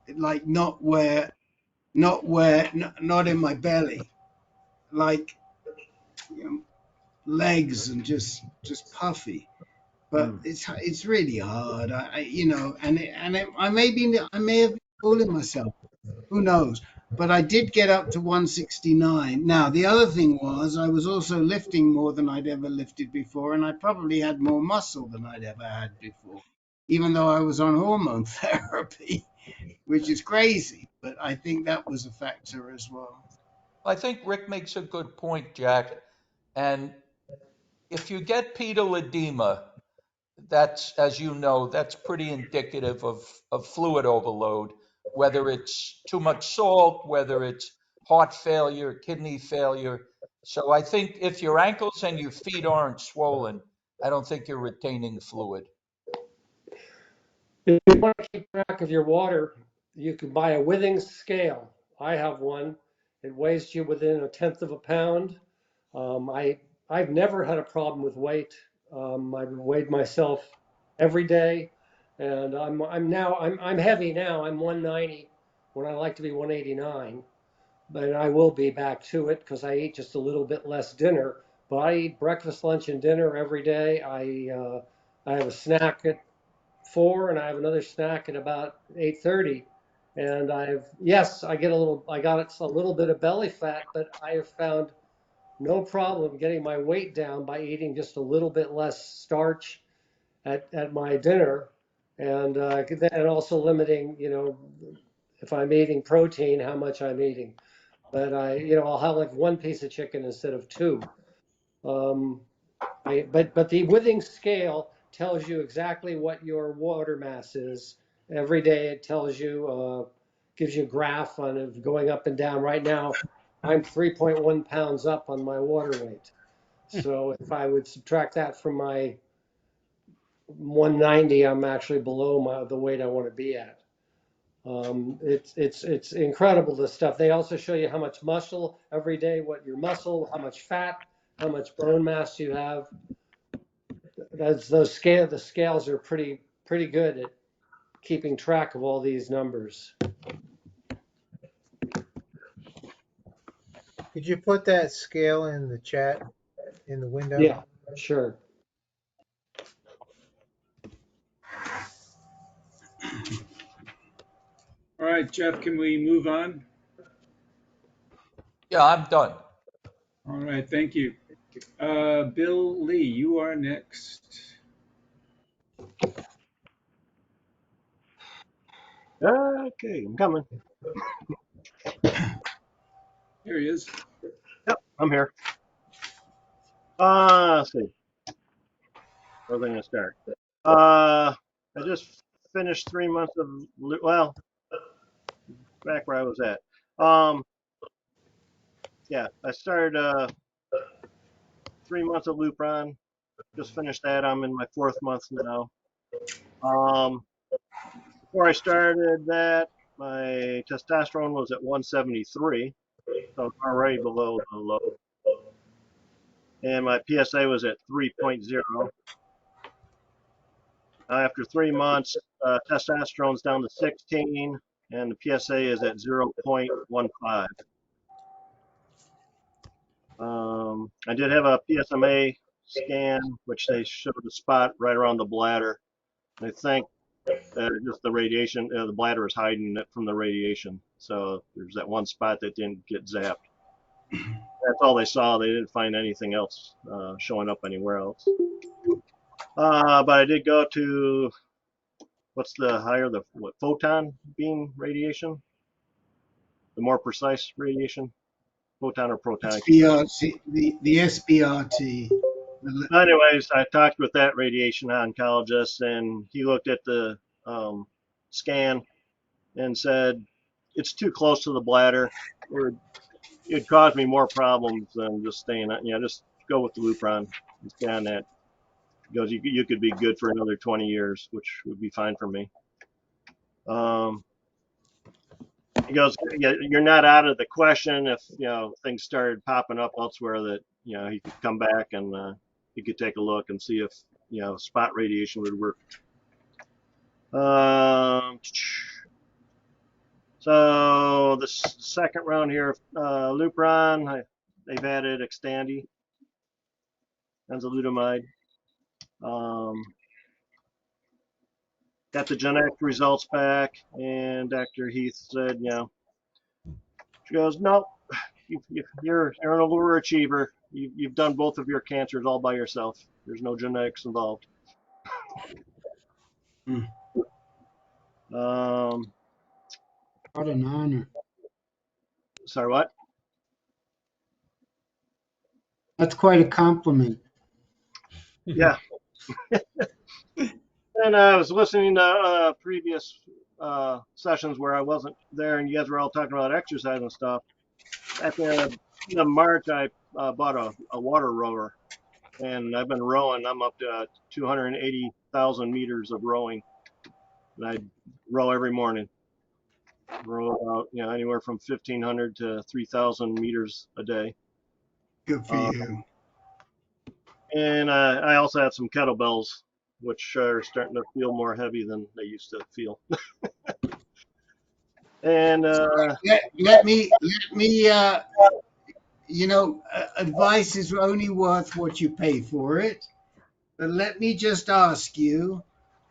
not in my belly, like legs and just puffy. But it's really hard. I may have been fooling myself. Who knows? But I did get up to 169. Now, the other thing was I was also lifting more than I'd ever lifted before, and I probably had more muscle than I'd ever had before, even though I was on hormone therapy, which is crazy. But I think that was a factor as well. I think Rick makes a good point, Jack. And if you get pedal edema, that's, as you know, that's pretty indicative of fluid overload, whether it's too much salt, whether it's heart failure, kidney failure. So I think if your ankles and your feet aren't swollen, I don't think you're retaining fluid. If you want to keep track of your water, you can buy a Withings scale. I have one. It weighs you within 1/10 of a pound. I've never had a problem with weight. I've weighed myself every day, and I'm heavy now. I'm 190 when I like to be 189, but I will be back to it because I eat just a little bit less dinner. But I eat breakfast, lunch, and dinner every day. I have a snack at 4, and I have another snack at about 8:30. And I got a little bit of belly fat, but I have found no problem getting my weight down by eating just a little bit less starch at my dinner, and also limiting, if I'm eating protein, how much I'm eating. But I'll have like 1 piece of chicken instead of 2. But the Withings scale tells you exactly what your water mass is. Every day it tells you, gives you a graph on it going up and down. Right now, I'm 3.1 pounds up on my water weight. So if I would subtract that from my 190, I'm actually below the weight I want to be at. It's incredible, this stuff. They also show you how much muscle every day, what your muscle, how much fat, how much bone mass you have. The scales are pretty good keeping track of all these numbers. Could you put that scale in the chat in the window? Yeah, sure. All right, Jeff, can we move on? Yeah, I'm done. All right, thank you. Bill Lee, you are next. Okay, I'm coming. Here he is. Yep, I'm here. Let's see. Where was I going to start? I just finished 3 months of, well, back where I was at. Yeah, I started 3 months of Lupron. Just finished that. I'm in my 4th month now. Before I started that, my testosterone was at 173, so it's already below the low. And my PSA was at 3.0. After 3 months, testosterone's down to 16, and the PSA is at 0.15. I did have a PSMA scan, which they showed a spot right around the bladder. I think just the radiation, the bladder is hiding it from the radiation. So there's that one spot that didn't get zapped. That's all they saw. They didn't find anything else showing up anywhere else. But I did go to, what's the higher, the what, photon beam radiation? The more precise radiation? Photon or proton? SBRT, the SBRT. Anyways, I talked with that radiation oncologist, and he looked at the scan and said, it's too close to the bladder. It'd cause me more problems than just staying, just go with the Lupron and stay on that. Because you could be good for another 20 years, which would be fine for me. He goes, you're not out of the question if, things started popping up elsewhere that, he could come back and he could take a look and see if, spot radiation would work. So the second round here, Lupron, they've added Xtandi, enzalutamide. Got the genetic results back, and Dr. Heath said, she goes, no, you're an overachiever. You've done both of your cancers all by yourself. There's no genetics involved. What an honor. Sorry, what? That's quite a compliment. Yeah. And I was listening to previous sessions where I wasn't there, and you guys were all talking about exercise and stuff. At the end of March, I bought a water rower, and I've been rowing. I'm up to 280,000 meters of rowing, and I row every morning. Row about anywhere from 1,500 to 3,000 meters a day. Good for you. And I also have some kettlebells, which are starting to feel more heavy than they used to feel. And let me advice is only worth what you pay for it. But let me just ask you,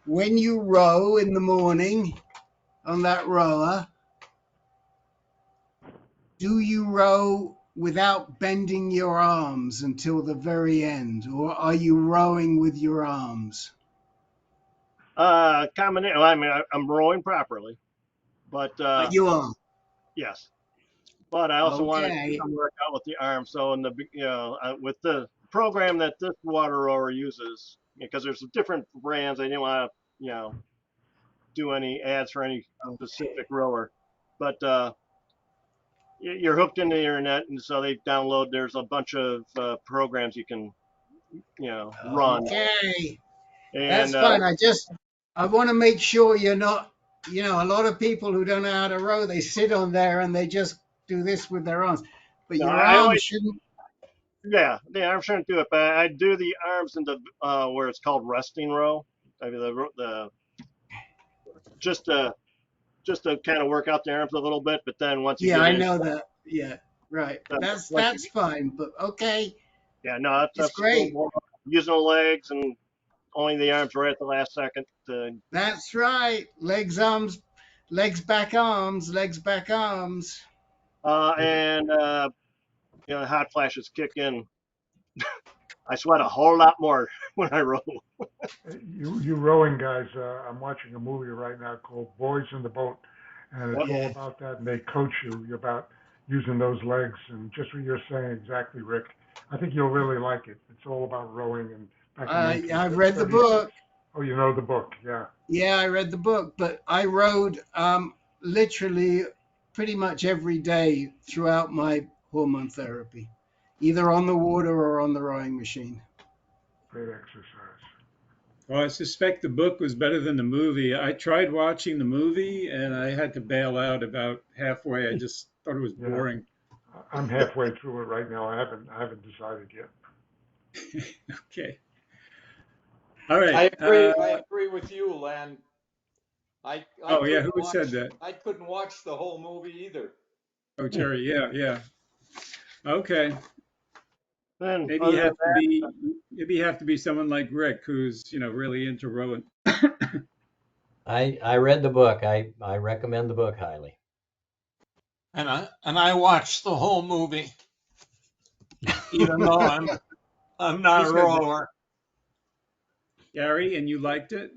when you row in the morning on that rower, do you row without bending your arms until the very end, or are you rowing with your arms? combination. I mean, I'm rowing properly, but You are. yes. But I also want to Okay. work out with the arm. So in the with the program that this water rower uses, because there's different brands, I didn't want to do any ads for any specific rower, but you're hooked into the internet, and so they download. There's a bunch of programs you can run. Okay. And That's fine. I want to make sure you're not, a lot of people who don't know how to row, they sit on there and they just do this with their arms. But your arms shouldn't. Yeah, the arms shouldn't do it, but I do the arms into where it's called resting row. I mean, just to kind of work out the arms a little bit. But then once you Yeah, get I in, know that. Yeah, right. once That's fine. But okay, yeah, no, it's that's a little great. more using the legs and only the arms right at the last second. That's right. Legs, arms, legs, back, arms, legs, back, arms. And hot flashes kick in. I sweat a whole lot more when I row. You rowing guys, I'm watching a movie right now called Boys in the Boat, and it's Yep. all Yeah. about that, and they coach you about using those legs, and just what you're saying exactly, Rick. I think you'll really like it. It's all about rowing and back in I've read the 1936. book. Oh, you know the book, yeah. Yeah, I read the book, but I rode literally pretty much every day throughout my hormone therapy, either on the water or on the rowing machine. Great exercise. Well, I suspect the book was better than the movie. I tried watching the movie and I had to bail out about halfway. I just thought it was Yeah. boring. I'm halfway through it right now. I haven't decided yet. Okay. All right. I agree with you, Len. I Oh, yeah. couldn't Who said watch that? I couldn't watch the whole movie either. Oh, Jerry. Yeah, yeah. Okay. Then Maybe you other than have to be someone like Rick, who's really into rowing. I read the book. I recommend the book highly. And I watched the whole movie, even though I'm not a rower. Gary, and you liked it?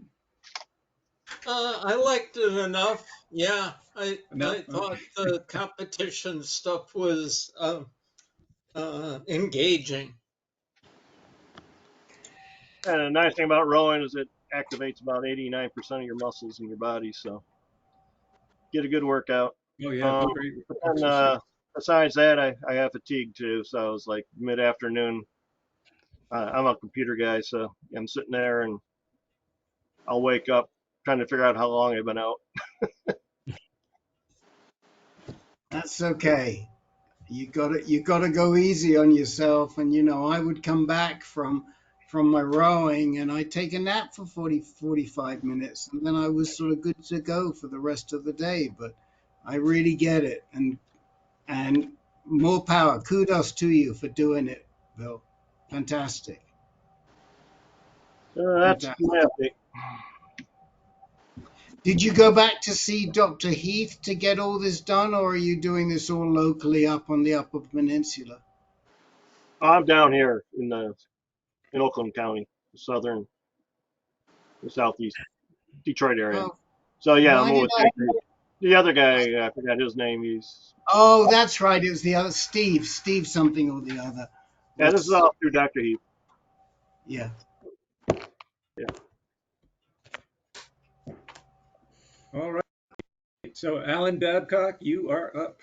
I liked it enough. Yeah, I Enough? thought Okay. the competition stuff was engaging. and the nice thing about rowing is it activates about 89% of your muscles in your body, so get a good workout. Oh, yeah. It's great And exercise. besides that, I have fatigue too, so I was like mid-afternoon. I'm a computer guy, so I'm sitting there and I'll wake up trying to figure out how long I've been out. That's okay. You gotta go easy on yourself. And I would come back from my rowing and I'd take a nap for 45 minutes, and then I was sort of good to go for the rest of the day. But I really get it, and more power. Kudos to you for doing it, Bill. Fantastic. That's Fantastic. my update. Did you go back to see Dr. Heath to get all this done, or are you doing this all locally up on the Upper Peninsula? I'm down here in Oakland County, the southeast Detroit area. Oh, So yeah, why I'm did with I? the other guy. I forgot his name. Oh, that's right. It was the other Steve something or the other. This is all through Dr. Heath. Yeah. Yeah. All right. So, Alan Babcock, you are up.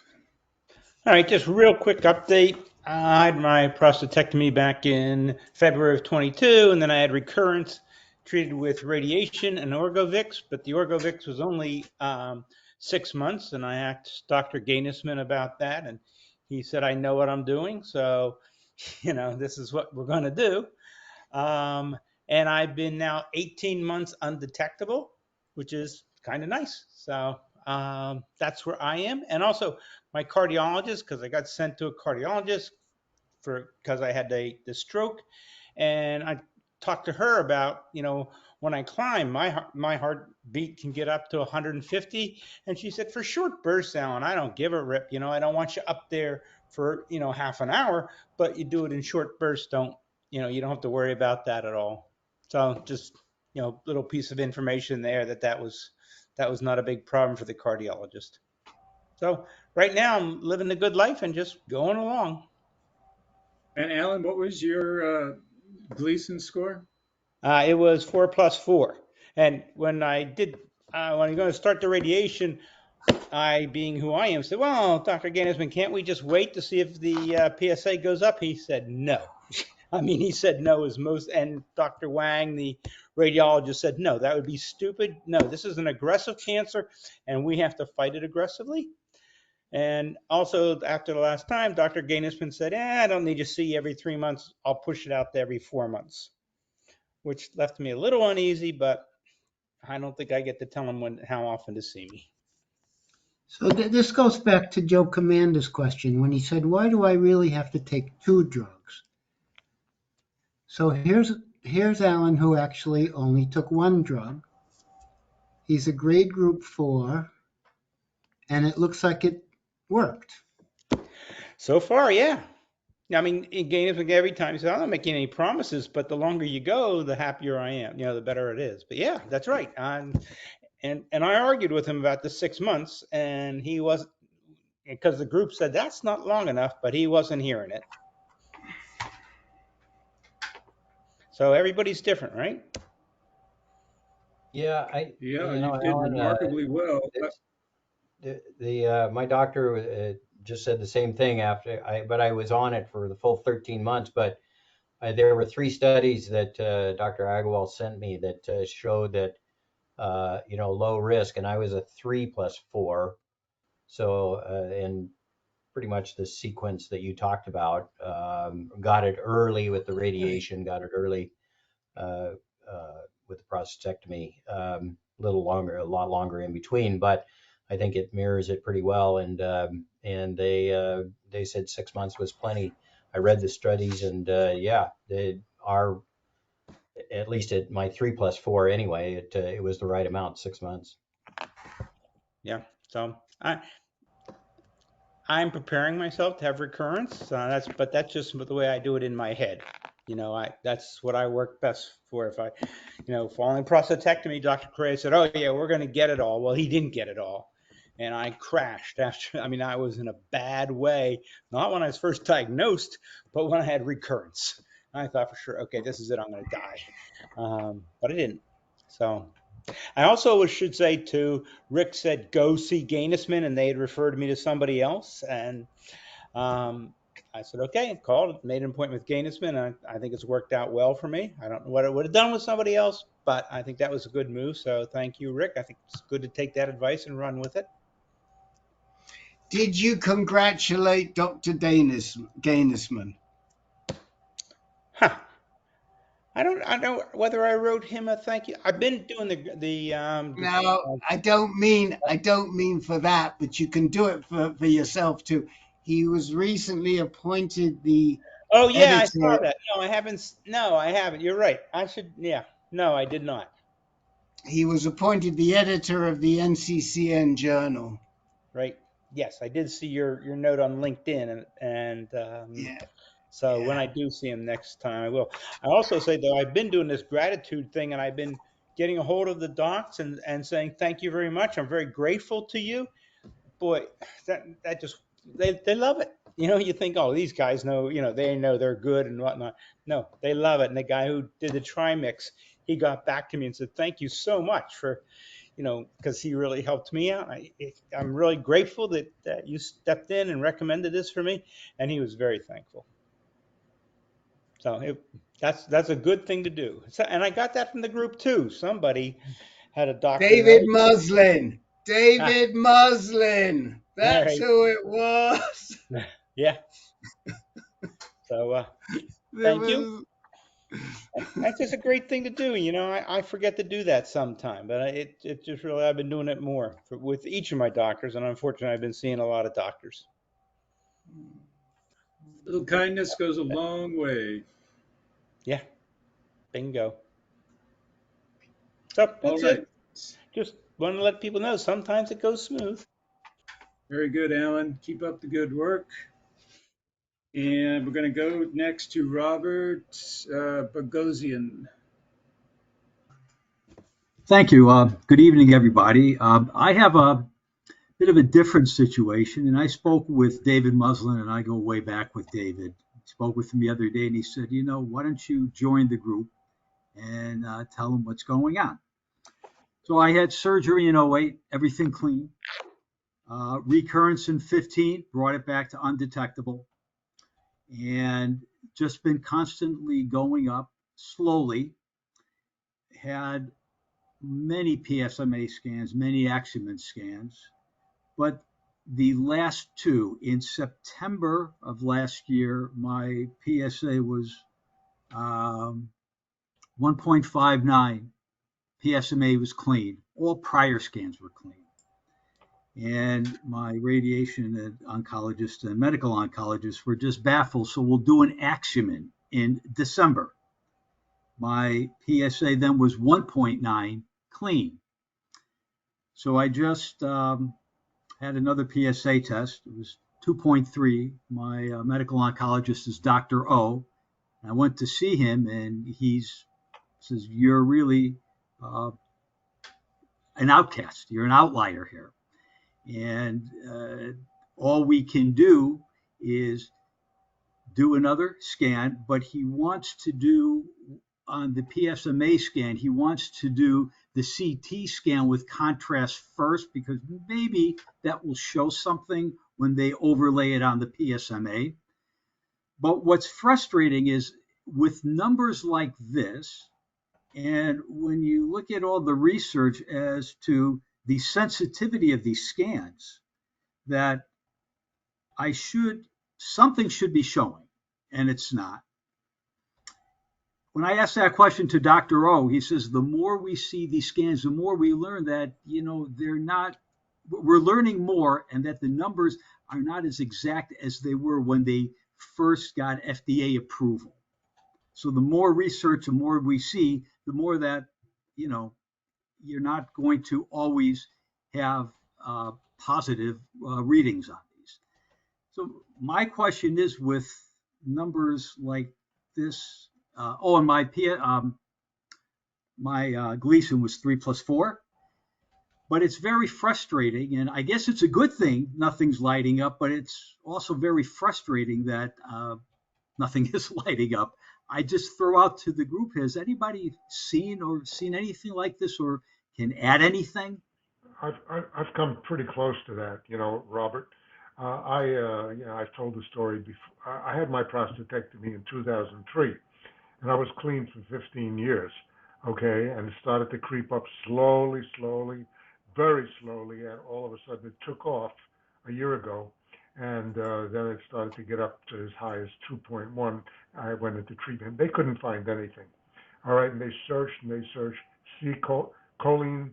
All right, just real quick update. I had my prostatectomy back in February of 22, and then I had recurrence, treated with radiation and Orgovyx, but the Orgovyx was only 6 months, and I asked Dr. Gainesman about that, and he said, I know what I'm doing, so, this is what we're going to do. And I've been now 18 months undetectable, which is kind of nice. So that's where I am. And also my cardiologist, because I got sent to a cardiologist because I had the stroke. And I talked to her about, when I climb, my heartbeat can get up to 150. And she said, for short bursts, Alan, I don't give a rip. I don't want you up there for, half an hour, but you do it in short bursts. You don't have to worry about that at all. So just, little piece of information there that was not a big problem for the cardiologist. So right now I'm living a good life and just going along. And Alan, what was your Gleason score? It was 4+4. And when I'm going to start the radiation, I, being who I am, said, well, Dr. Gainesman, can't we just wait to see if the PSA goes up? He said, no. He said no as most, and Dr. Wang, the radiologist, said, no, that would be stupid. No, this is an aggressive cancer, and we have to fight it aggressively. And also, after the last time, Dr. Gainesman said, I don't need to see you every 3 months. I'll push it out to every 4 months, which left me a little uneasy, but I don't think I get to tell him how often to see me. So this goes back to Joe Commander's question when he said, why do I really have to take 2 drugs? So here's Alan, who actually only took 1 drug. He's a grade group 4, and it looks like it worked. So far, yeah. I mean, again, every time he said, I'm not making any promises, but the longer you go, the happier I am, the better it is. But yeah, that's right. And I argued with him about the 6 months, and he wasn't, because the group said that's not long enough, but he wasn't hearing it. So everybody's different, right? Yeah, Yeah, you you know, did Alan, remarkably well. my doctor just said the same thing but I was on it for the full 13 months. But there were 3 studies that Dr. Agarwal sent me that showed that low risk, and I was a 3+4. So and pretty much the sequence that you talked about. Got it early with the radiation, got it early with the prostatectomy, a lot longer in between, but I think it mirrors it pretty well. And they said 6 months was plenty. I read the studies, and they are, at least at my 3+4 anyway, it was the right amount, 6 months. Yeah. So I'm preparing myself to have recurrence. But that's just the way I do it in my head. That's what I work best for. If I, following prostatectomy, Dr. Correa said, "Oh yeah, we're going to get it all." Well, he didn't get it all, and I crashed after. I mean, I was in a bad way. Not when I was first diagnosed, but when I had recurrence. I thought for sure, okay, this is it. I'm going to die, but I didn't. So. I also should say too, Rick said go see Gainesman, and they had referred me to somebody else, and I said okay, called, made an appointment with Gainesman, and I think it's worked out well for me. I don't know what I would have done with somebody else, but I think that was a good move. So thank you, Rick. I think it's good to take that advice and run with it. Did you congratulate Dr. Gainesman? Huh. I don't know whether I wrote him a thank you. I've been doing No, I don't mean for that, but you can do it for yourself too. He was recently appointed the Oh yeah, editor. I saw that. No, I haven't. No, I haven't. You're right. I should. Yeah. No, I did not. He was appointed the editor of the NCCN Journal. Right. Yes, I did see your note on LinkedIn, and Yeah. So when I do see him next time, I will. I also say though, I've been doing this gratitude thing, and I've been getting a hold of the docs and saying thank you very much. I'm very grateful to you. Boy, that just they love it. You think, oh, these guys know, they know they're good and whatnot. No, they love it. And the guy who did the trimix, he got back to me and said, thank you so much for, because he really helped me out. I'm really grateful that you stepped in and recommended this for me. And he was very thankful. So that's a good thing to do. So, and I got that from the group too. Somebody had a doctor. David Muslin. David Muslin. That's who it was. Yeah. So thank you. That's just a great thing to do. I forget to do that sometime, but it just really, I've been doing it more with each of my doctors, and unfortunately, I've been seeing a lot of doctors. Little kindness goes a long way. Yeah. Bingo. So that's it. Just want to let people know sometimes it goes smooth. Very good, Alan. Keep up the good work. And we're going to go next to Robert Bogosian. Thank you. Good evening, everybody. I have a bit of a different situation, and I spoke with David Muslin, and I go way back with David. Spoke with him the other day, and he said, why don't you join the group and tell him what's going on? So I had surgery in 08, everything clean. Recurrence in 15, brought it back to undetectable, and just been constantly going up slowly. Had many PSMA scans, many Axiom scans, but the last 2 in September of last year, my PSA was 1.59, PSMA was clean. All prior scans were clean. And my radiation oncologist and medical oncologist were just baffled. So we'll do an Axumin in December. My PSA then was 1.9 clean. So I just had another PSA test. It was 2.3. My medical oncologist is Dr. O. I went to see him, and he says, "You're really an outcast. You're an outlier here. And all we can do is do another scan," but he wants to do on the PSMA scan, he wants to do the CT scan with contrast first, because maybe that will show something when they overlay it on the PSMA. But what's frustrating is with numbers like this, and when you look at all the research as to the sensitivity of these scans, that something should be showing, and it's not. When I asked that question to Dr. O, he says, the more we see these scans, the more we learn that, we're learning more, and that the numbers are not as exact as they were when they first got FDA approval. So the more research, the more we see, the more that, you're not going to always have positive readings on these. So my question is, with numbers like this, and my Gleason was 3+4, but it's very frustrating, and I guess it's a good thing nothing's lighting up, but it's also very frustrating that nothing is lighting up. I just throw out to the group, has anybody seen anything like this, or can add anything? I've come pretty close to that, Robert. I've told the story before. I had my prostatectomy in 2003, and I was clean for 15 years, okay? And it started to creep up slowly, very slowly, and all of a sudden it took off a year ago, and then it started to get up to as high as 2.1. I went into treatment. They couldn't find anything. All right, and they searched, see choline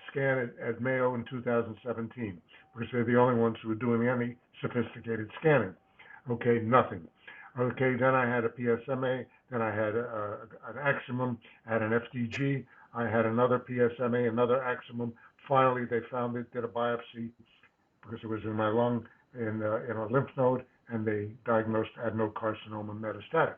scan at Mayo in 2017, because they're the only ones who were doing any sophisticated scanning. Okay, nothing. Okay, then I had a PSMA, then I had an Aximum, I had an FDG, I had another PSMA, another Aximum. Finally, they found it, did a biopsy, because it was in my lung, in a lymph node, and they diagnosed adenocarcinoma metastatic.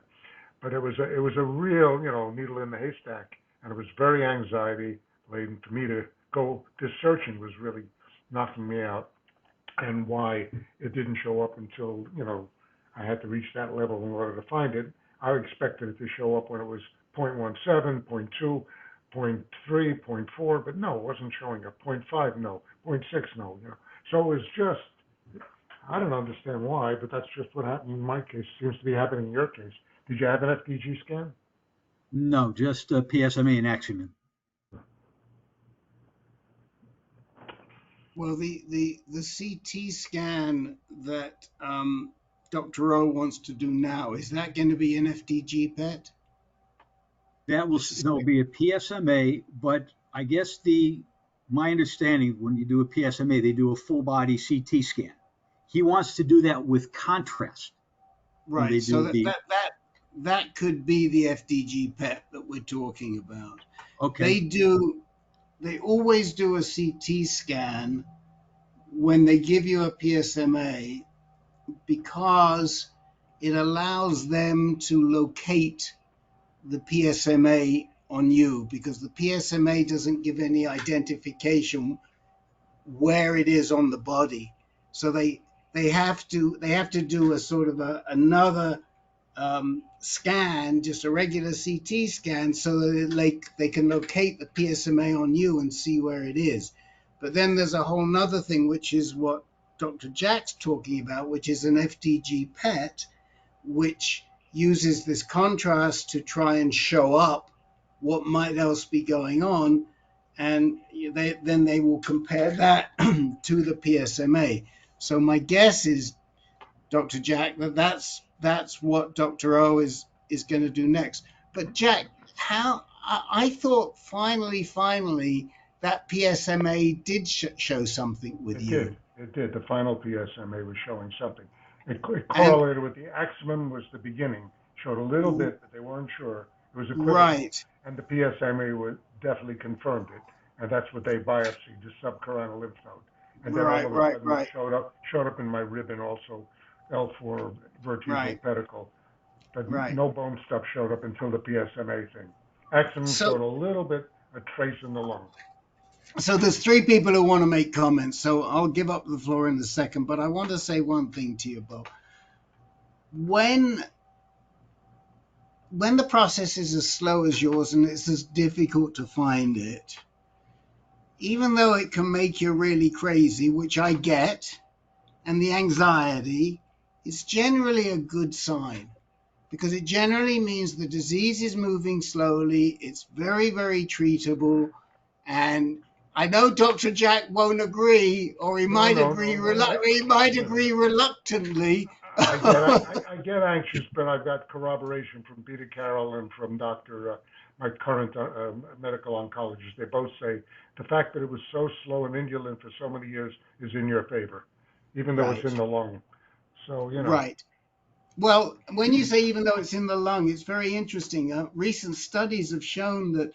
But it was a real, needle in the haystack, and it was very anxiety laden for me to go. This searching was really knocking me out, and why it didn't show up until, I had to reach that level in order to find it. I expected it to show up when it was 0.17, 0.2, 0.3, 0.4, but no, it wasn't showing up. 0.5, no. 0.6, no. So it was just, I don't understand why, but that's just what happened in my case. Seems to be happening in your case. Did you have an FDG scan? No, just PSMA and Axumin. Well, the CT scan that Dr. O wants to do now, is that going to be an FDG PET? That will be a PSMA, but I guess my understanding, when you do a PSMA, they do a full body CT scan. He wants to do that with contrast. Right. So that could be the FDG PET that we're talking about. Okay. They always do a CT scan when they give you a PSMA, because it allows them to locate the PSMA on you, because the PSMA doesn't give any identification where it is on the body. So they have to do a sort of another scan, just a regular CT scan, so that they can locate the PSMA on you and see where it is. But then there's a whole nother thing, which is what Dr. Jack's talking about, which is an FDG PET, which uses this contrast to try and show up what might else be going on, and then they will compare that to the PSMA. So my guess is, Dr. Jack, that's what Dr. O is going to do next. But Jack, I thought finally that PSMA did show something with It you. did. It did. The final PSMA was showing something. It And correlated with the Axman was the beginning. Showed a little bit, but they weren't sure. It was equivocal. right, And the PSMA definitely confirmed it. And that's what they biopsied, the subcarinal lymph node. And then all of a sudden it showed up in my rib and also L4 vertebral pedicle. But no bone stuff showed up until the PSMA thing. Axman showed a little bit, a trace in the lung. So there's three people who want to make comments, so I'll give up the floor in a second, but I want to say one thing to you, Bo. When the process is as slow as yours and it's as difficult to find it, even though it can make you really crazy, which I get, and the anxiety, it's generally a good sign, because it generally means the disease is moving slowly, it's very, very treatable, and I know Dr. Jack won't agree, or he might agree reluctantly. I get anxious, but I've got corroboration from Peter Carroll and from my current medical oncologist. They both say the fact that it was so slow and indolent for so many years is in your favor, even though it's in the lung. So, Right. Well, when you say even though it's in the lung, it's very interesting. Recent studies have shown that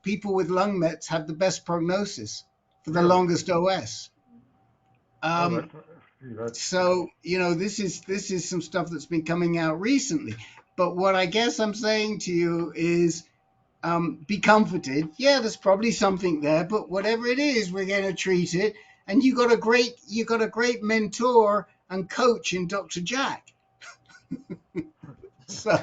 people with lung mets have the best prognosis for the longest OS. So, this is some stuff that's been coming out recently. But what I guess I'm saying to you is be comforted. Yeah, there's probably something there, but whatever it is, we're going to treat it. And you got a great mentor and coach in Dr. Jack. So,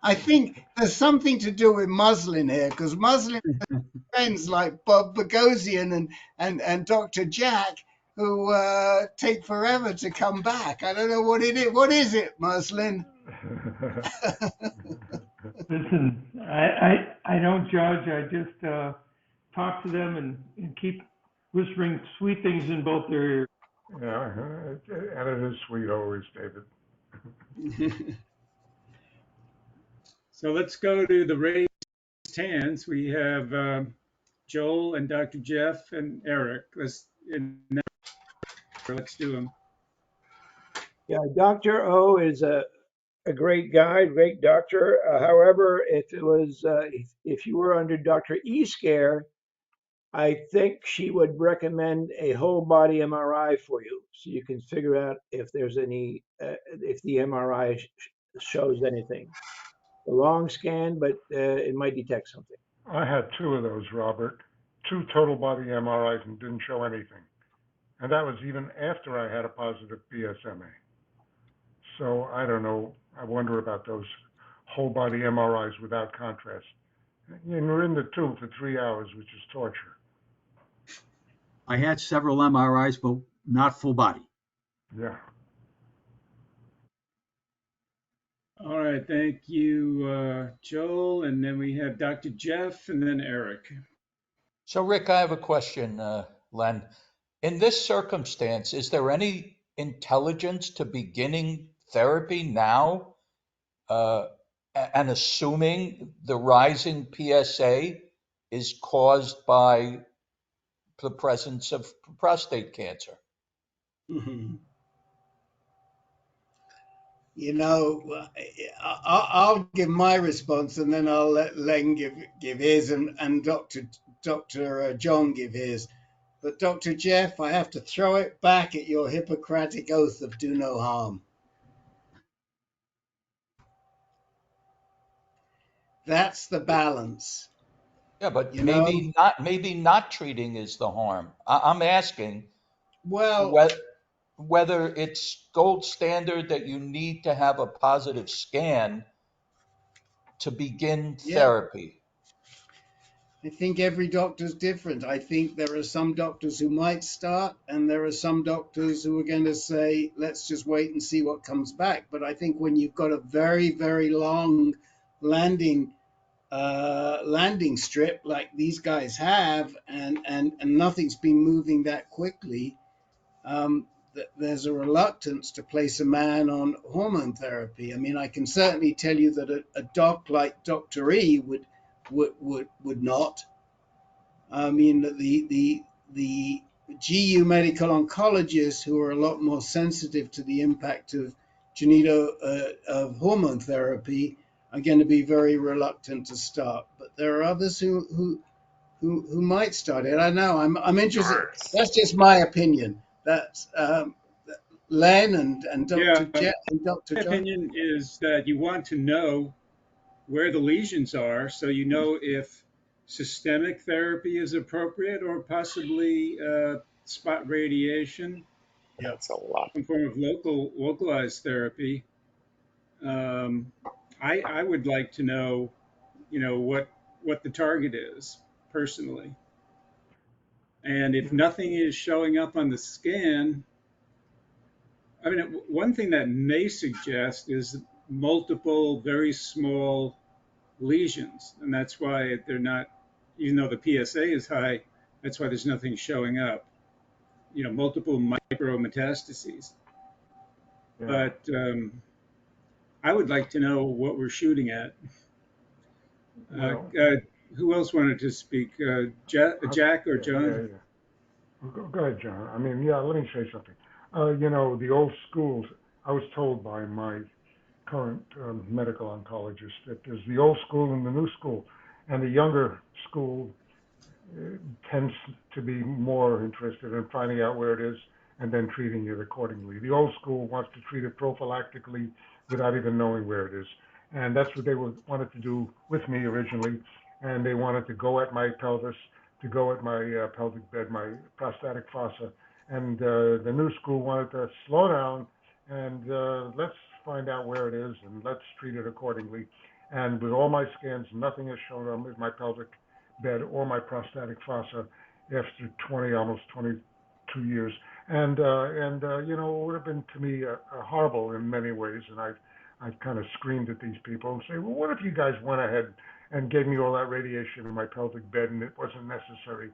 I think there's something to do with Muslin here, because Muslin has friends like Bob Bogosian and Dr. Jack who take forever to come back. I don't know what it is. What is it, Muslin? Listen, I don't judge. I just talk to them and keep whispering sweet things in both their ears. Yeah, and it is sweet always, David. So let's go to the raised hands. We have Joel and Dr. Jeff and Eric. Let's do them. Yeah, Dr. O is a great guy, great doctor. However, if you were under Dr. E's care, I think she would recommend a whole body MRI for you, so you can figure out if there's any, if the MRI shows anything. A long scan, but it might detect something. I had two of those, Robert. 2 total body MRIs and didn't show anything. And that was even after I had a positive PSMA. So I don't know. I wonder about those whole body MRIs without contrast. You're in the tube for 3 hours, which is torture. I had several MRIs, but not full body. Yeah. All right, thank you, Joel. And then we have Dr. Jeff and then Eric. So, Rick, I have a question, Len. In this circumstance, is there any intelligence to beginning therapy now? And assuming the rising PSA is caused by the presence of prostate cancer? Mm-hmm. I'll give my response, and then I'll let Len give his, and Dr. John give his. But Dr. Jeff, I have to throw it back at your Hippocratic oath of do no harm. That's the balance. Yeah, but maybe not treating is the harm. I'm asking whether it's gold standard that you need to have a positive scan to begin therapy. I think every doctor's different. I think there are some doctors who might start, and there are some doctors who are going to say, let's just wait and see what comes back. But I think when you've got a very, very long landing strip like these guys have, and nothing's been moving that quickly, there's a reluctance to place a man on hormone therapy. I mean, I can certainly tell you that a doc like Dr. E would would not. I mean, the GU medical oncologists who are a lot more sensitive to the impact of of hormone therapy are going to be very reluctant to start. But there are others who might start it. I don't know. I'm interested. That's just my opinion. That's Len and Yeah, Dr. Jet and Dr. my John. opinion is that you want to know where the lesions are so you know if systemic therapy is appropriate or possibly spot radiation, Yeah. That's a lot. some form of localized therapy. Um, I would like to know, what the target is personally. And if nothing is showing up on the scan, I mean, one thing that may suggest is multiple very small lesions, and that's why they're not, even though the PSA is high, that's why there's nothing showing up. Multiple micrometastases. Yeah. But I would like to know what we're shooting at. Well, Who else wanted to speak? Jack or John? Yeah. Go ahead, John. I mean, yeah, let me say something. The old schools, I was told by my current medical oncologist that there's the old school and the new school. And the younger school tends to be more interested in finding out where it is and then treating it accordingly. The old school wants to treat it prophylactically without even knowing where it is. And that's what they wanted to do with me originally. And they wanted to go at my pelvis, to go at my pelvic bed, my prostatic fossa. And the new school wanted to slow down and let's find out where it is and let's treat it accordingly. And with all my scans, nothing has shown up with my pelvic bed or my prostatic fossa after 20, almost 22 years. And it would have been to me horrible in many ways. And I've kind of screamed at these people and say, well, what if you guys went ahead and gave me all that radiation in my pelvic bed and it wasn't necessary?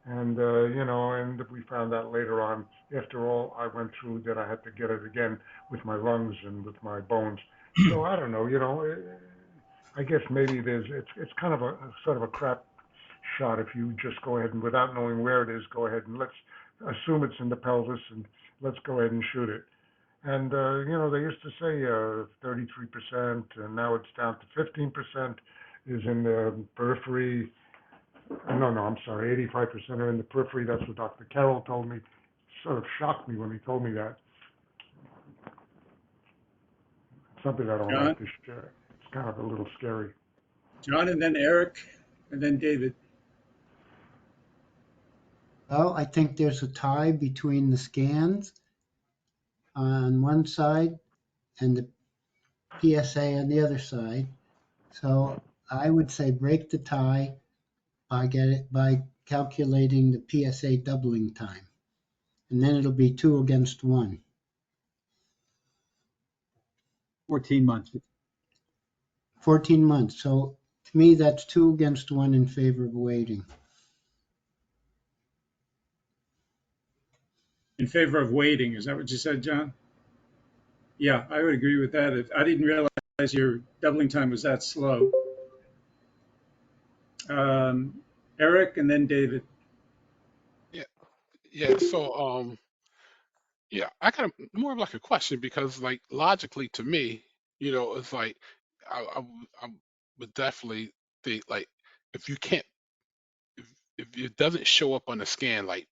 And, and we found out later on, after all I went through, that I had to get it again with my lungs and with my bones. So I don't know, I guess maybe it's kind of a sort of a crap shot if you just go ahead and without knowing where it is, go ahead and let's assume it's in the pelvis and let's go ahead and shoot it. And, they used to say 33%, and now it's down to 15% is in the periphery. No, I'm sorry, 85% are in the periphery. That's what Dr. Carroll told me. Sort of shocked me when he told me that. Something I don't John? like to share. It's kind of a little scary. John, and then Eric, and then David. Well, I think there's a tie between the scans on one side and the PSA on the other side. So I would say break the tie by calculating the PSA doubling time. And then it'll be 2 against 1. 14 months. 14 months. So to me, that's 2 against 1 in favor of waiting. In favor of waiting, is that what you said, John? Yeah, I would agree with that. I didn't realize your doubling time was that slow. Eric, and then David. Yeah. So, yeah, I kind of more of like a question because, like, logically to me, it's like I would definitely think like if you can't if it doesn't show up on the scan, like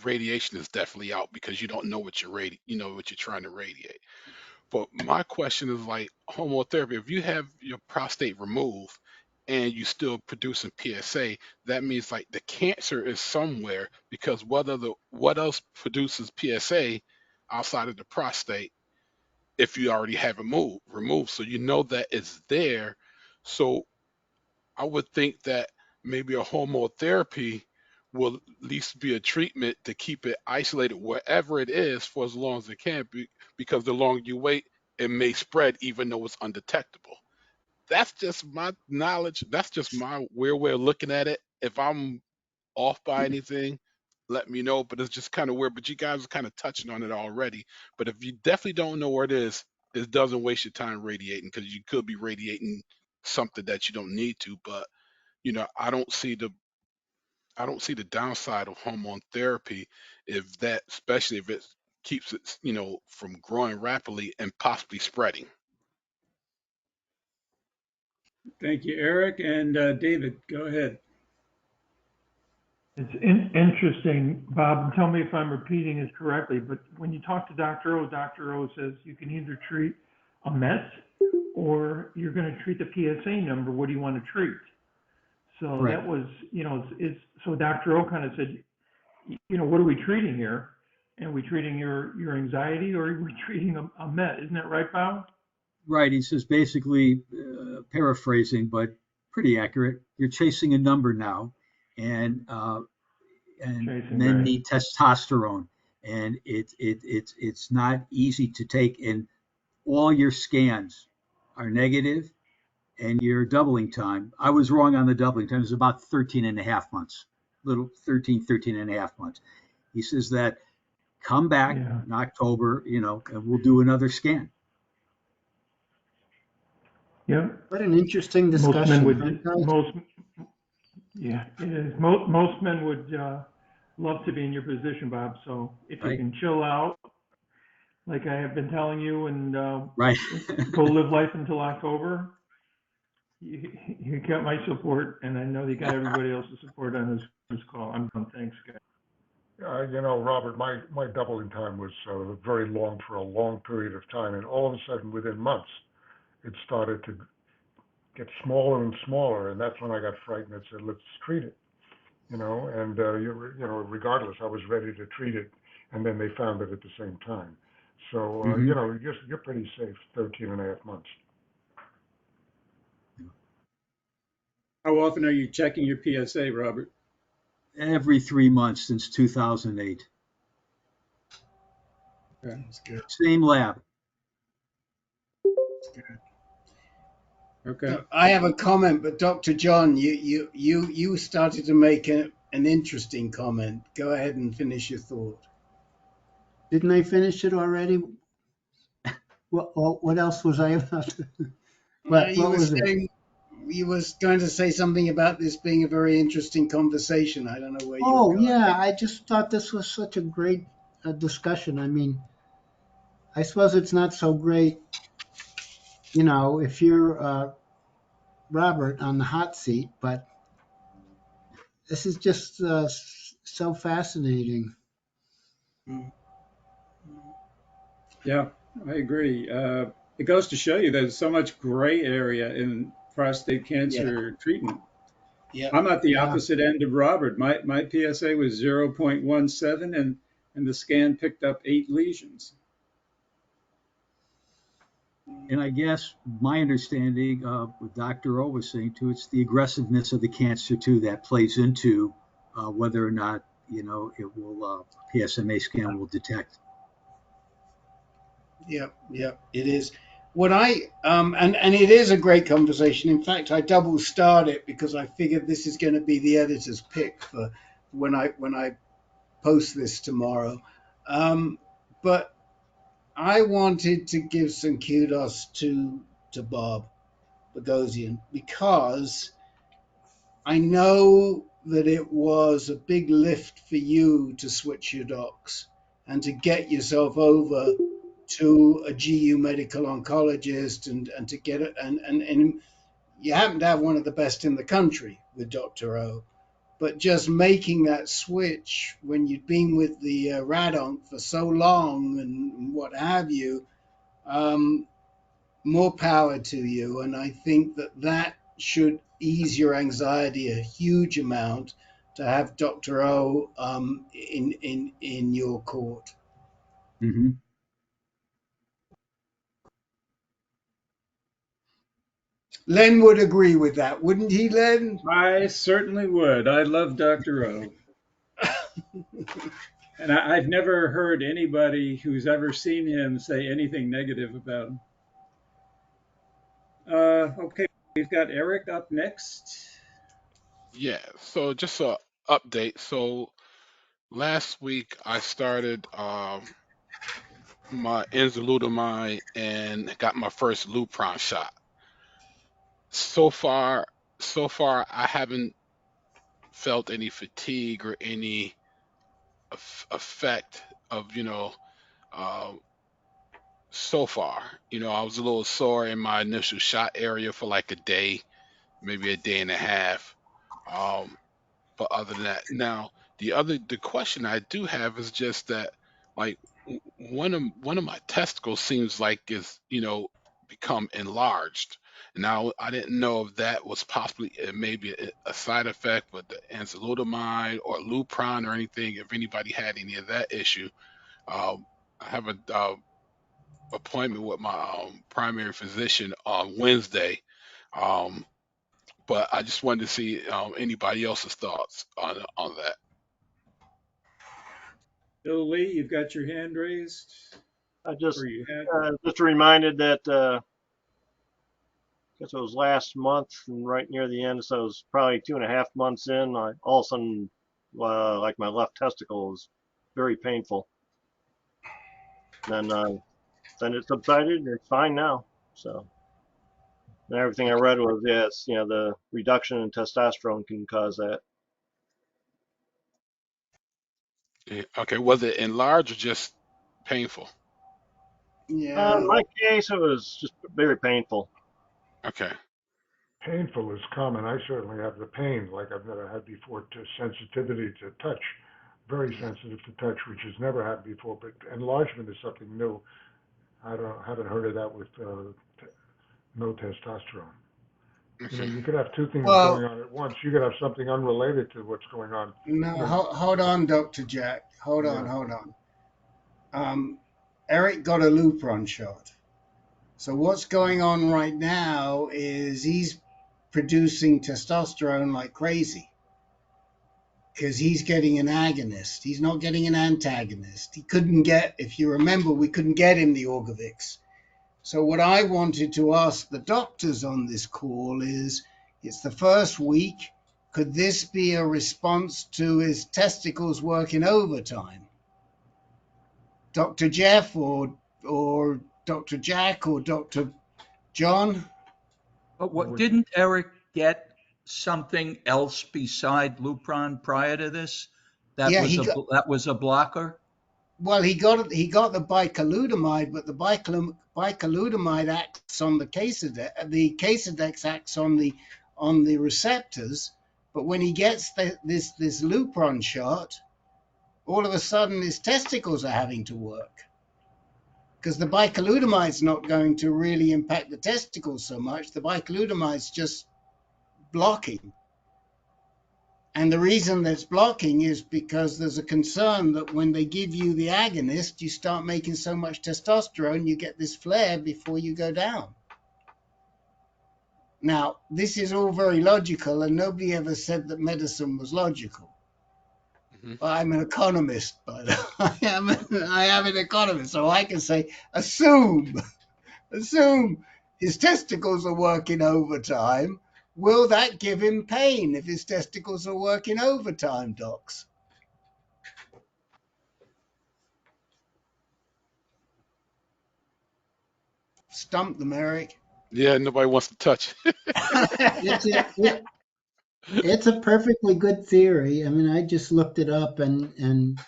radiation is definitely out because you don't know what what you're trying to radiate. But my question is like homotherapy. If you have your prostate removed and you still producing PSA, that means like the cancer is somewhere because what else produces PSA outside of the prostate if you already have it removed, so you know that it's there. So I would think that maybe a homotherapy will at least be a treatment to keep it isolated wherever it is for as long as it can be, because the longer you wait, it may spread even though it's undetectable. That's just my knowledge. That's just my weird way of looking at it. If I'm off by anything, let me know. But it's just kind of weird. But you guys are kind of touching on it already. But if you definitely don't know where it doesn't waste your time radiating because you could be radiating something that you don't need to. But I don't see the downside of hormone therapy if that, especially if it keeps it, from growing rapidly and possibly spreading. Thank you, Eric. And David, go ahead. It's interesting, Bob, and tell me if I'm repeating this correctly, but when you talk to Dr. O says you can either treat a mess or you're going to treat the PSA number. What do you want to treat? So Right. that was, so Dr. O kind of said, what are we treating here? And are we treating your anxiety or are we treating a Met? Isn't that right, Bob? Right. He says basically, paraphrasing, but pretty accurate. You're chasing a number now, and men need testosterone, and it's not easy to take. And all your scans are negative, and your doubling time. I was wrong on the doubling time. It was about 13 and a half months, little 13 and a half months. He says that come back in October, and we'll do another scan. Yeah. What an interesting discussion. Most men would love to be in your position, Bob. So if you can chill out, like I have been telling you, and go live life until October, you got my support, and I know you got everybody else's support on this call. I'm done. Thanks, guys. Robert, my doubling time was very long for a long period of time, and all of a sudden, within months, it started to get smaller and smaller, and that's when I got frightened and said, "Let's treat it," and regardless, I was ready to treat it, and then they found it at the same time. So you're pretty safe, 13 and a half months. How often are you checking your PSA, Robert? Every 3 months since 2008. That's good. Same lab. That's good. Okay. I have a comment, but Dr. John, you started to make an interesting comment. Go ahead and finish your thought. Didn't I finish it already? What else was I about to? You was going to say something about this being a very interesting conversation. I don't know where you were going. Yeah, I just thought this was such a great discussion. I mean, I suppose it's not so great, if you're Robert on the hot seat, but this is just so fascinating. Yeah, I agree. It goes to show you there's so much gray area in prostate cancer treatment. Yeah. I'm at the opposite end of Robert. My PSA was 0.17, and the scan picked up 8 lesions. And I guess my understanding what Dr. O was saying too, it's the aggressiveness of the cancer too that plays into whether or not it will PSMA scan will detect. Yep, it is. What I and it is a great conversation. In fact, I double starred it because I figured this is going to be the editor's pick for when I post this tomorrow. But I wanted to give some kudos to Bob Bogosian because I know that it was a big lift for you to switch your docs and to get yourself over to a GU medical oncologist and to get it and you happen to have one of the best in the country with Dr. O, but just making that switch when you'd been with the Radonc for so long and what have you, more power to you. And I think that should ease your anxiety a huge amount to have Dr. O in your court. Mm-hmm. Len would agree with that, wouldn't he, Len? I certainly would. I love Dr. O. And I've never heard anybody who's ever seen him say anything negative about him. Okay, we've got Eric up next. Yeah, so just a update. So last week I started my enzalutamide and got my first Lupron shot. So far, so far I haven't felt any fatigue or any effect of, uh, so far. I was a little sore in my initial shot area for like a day, maybe a day and a half. Um, but other than that, now the question I do have is just that, like, one of my testicles seems like is, become enlarged. Now I didn't know if that was possibly maybe a side effect with the enzalutamide or Lupron or anything. If anybody had any of that issue, I have a appointment with my primary physician on Wednesday. Um, but I just wanted to see anybody else's thoughts on that. Bill Lee, you've got your hand raised, I just or you had? just reminded that I guess it was last month and right near the end, so it was probably 2.5 months in. All of a sudden, like my left testicle was very painful. Then it subsided and it's fine now. So and everything I read was yes, the reduction in testosterone can cause that. Yeah, okay, was it enlarged or just painful? Yeah. In my case, it was just very painful. Okay. Painful is common. I certainly have the pain like I've never had before, to sensitivity to touch, very sensitive to touch, which has never happened before. But enlargement is something new. Haven't heard of that with no testosterone. You could have two things Well, going on at once. You could have something unrelated to what's going on. no, hold on, Dr. Jack. Hold on. Eric got a Lupron shot. So what's going on right now is he's producing testosterone like crazy because he's getting an agonist. He's not getting an antagonist. He couldn't get, if you remember, we couldn't get him the Orgovyx. So what I wanted to ask the doctors on this call is, it's the first week, could this be a response to his testicles working overtime? Dr. Jeff or Dr. Jack or Dr. John? But didn't Eric get something else beside Lupron prior to this? That was a blocker? Well, he got the bicalutamide, but the bicalutamide acts on the Casedex. The Casedex acts on the receptors. But when he gets this Lupron shot, all of a sudden his testicles are having to work, because the bicalutamide is not going to really impact the testicles so much. The bicalutamide is just blocking. And the reason that it's blocking is because there's a concern that when they give you the agonist, you start making so much testosterone, you get this flare before you go down. Now, this is all very logical, and nobody ever said that medicine was logical. Well, I'm an economist, but I am an economist, so I can say, assume his testicles are working overtime. Will that give him pain if his testicles are working overtime, docs? Stump them, Eric. Yeah, nobody wants to touch. It's a perfectly good theory. I mean, I just looked it up and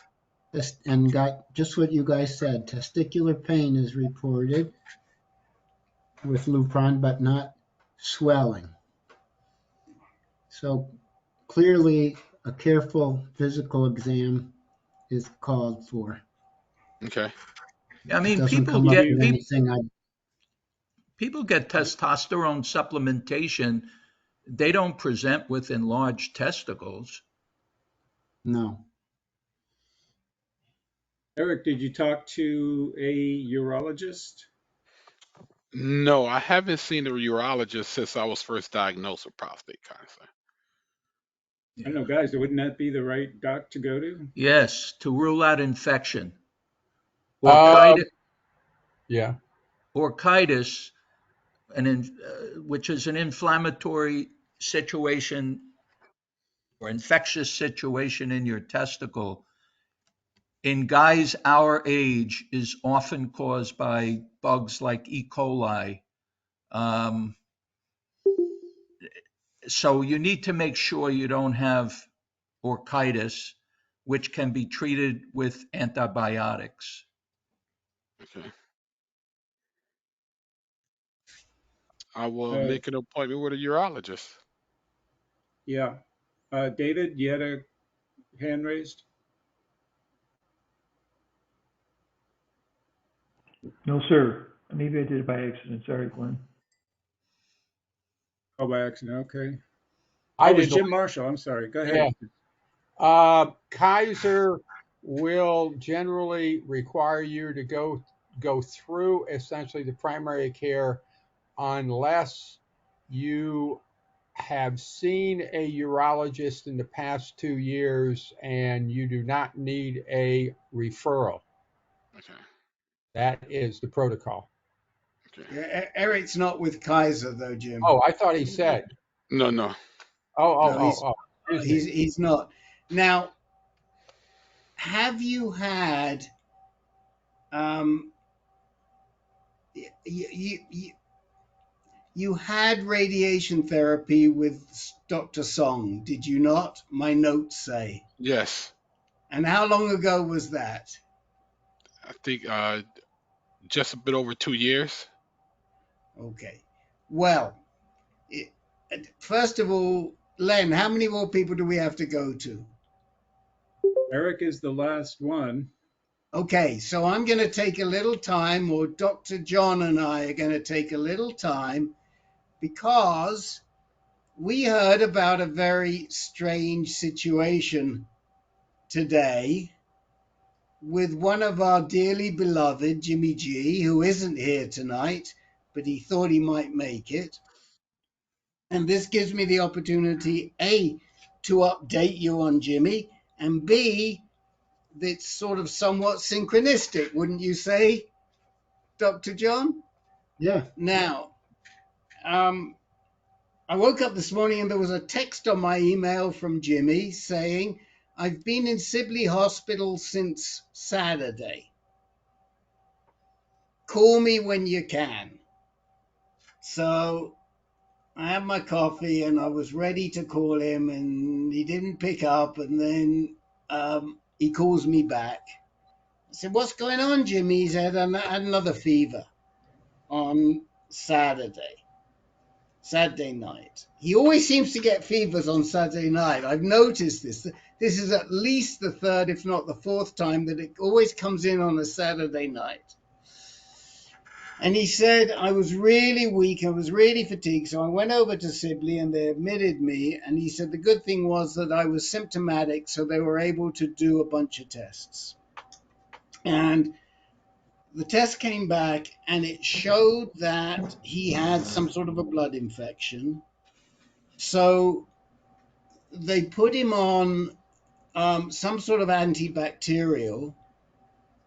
got just what you guys said. Testicular pain is reported with Lupron, but not swelling. So clearly, a careful physical exam is called for. Okay. I mean, people get testosterone supplementation. They don't present with enlarged testicles. No. Eric, did you talk to a urologist? No, I haven't seen a urologist since I was first diagnosed with prostate cancer. I know, guys, wouldn't that be the right doc to go to? Yes, to rule out infection. Orchitis, which is an inflammatory situation or infectious situation in your testicle, in guys our age is often caused by bugs like E. coli. So you need to make sure you don't have orchitis, which can be treated with antibiotics. Okay. I will Uh, make an appointment with a urologist. yeah. David, you had a hand raised? No, sir. Maybe I did it by accident. Sorry, Glenn. Oh, by accident. Okay. I Oh, it was did the Jim Marshall. I'm sorry. Go yeah. ahead. Kaiser will generally require you to go through essentially the primary care unless you have seen a urologist in the past 2 years and you do not need a referral. Okay. That is the protocol. Okay. Yeah, Eric's not with Kaiser though, Jim. Oh, I thought he said. No, no. No, Excuse me. he's not. Now, have you had you had radiation therapy with Dr. Song, did you not? My notes say. Yes. And how long ago was that? I think just a bit over 2 years. Okay. Well, first of all, Len, how many more people do we have to go to? Eric is the last one. Okay, so I'm going to take a little time, or Dr. John and I are going to take a little time, because we heard about a very strange situation today with one of our dearly beloved, Jimmy G, who isn't here tonight, but he thought he might make it. And this gives me the opportunity, A, to update you on Jimmy, and B, that's sort of somewhat synchronistic, wouldn't you say, Dr. John? Yeah. Now, I woke up this morning and there was a text on my email from Jimmy saying, I've been in Sibley Hospital since Saturday. Call me when you can. So I had my coffee and I was ready to call him and he didn't pick up, and then he calls me back. I said, what's going on, Jimmy? He said, I had another fever on Saturday night. He always seems to get fevers on Saturday night. I've noticed this. This is at least the third, if not the fourth time that it always comes in on a Saturday night. And he said, I was really weak, I was really fatigued, so I went over to Sibley and they admitted me. And he said the good thing was that I was symptomatic, so they were able to do a bunch of tests. And the test came back and it showed that he had some sort of a blood infection. So they put him on some sort of antibacterial,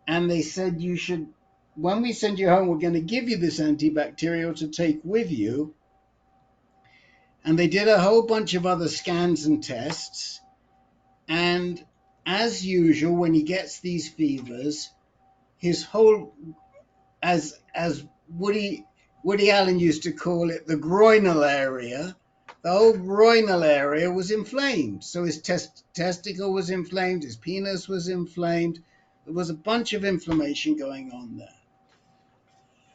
and they said, you should, when we send you home, we're going to give you this antibacterial to take with you. And they did a whole bunch of other scans and tests. And as usual, when he gets these fevers, his whole, as Woody Allen used to call it, the groinal area, the whole groinal area was inflamed. So his testicle was inflamed, his penis was inflamed. There was a bunch of inflammation going on there.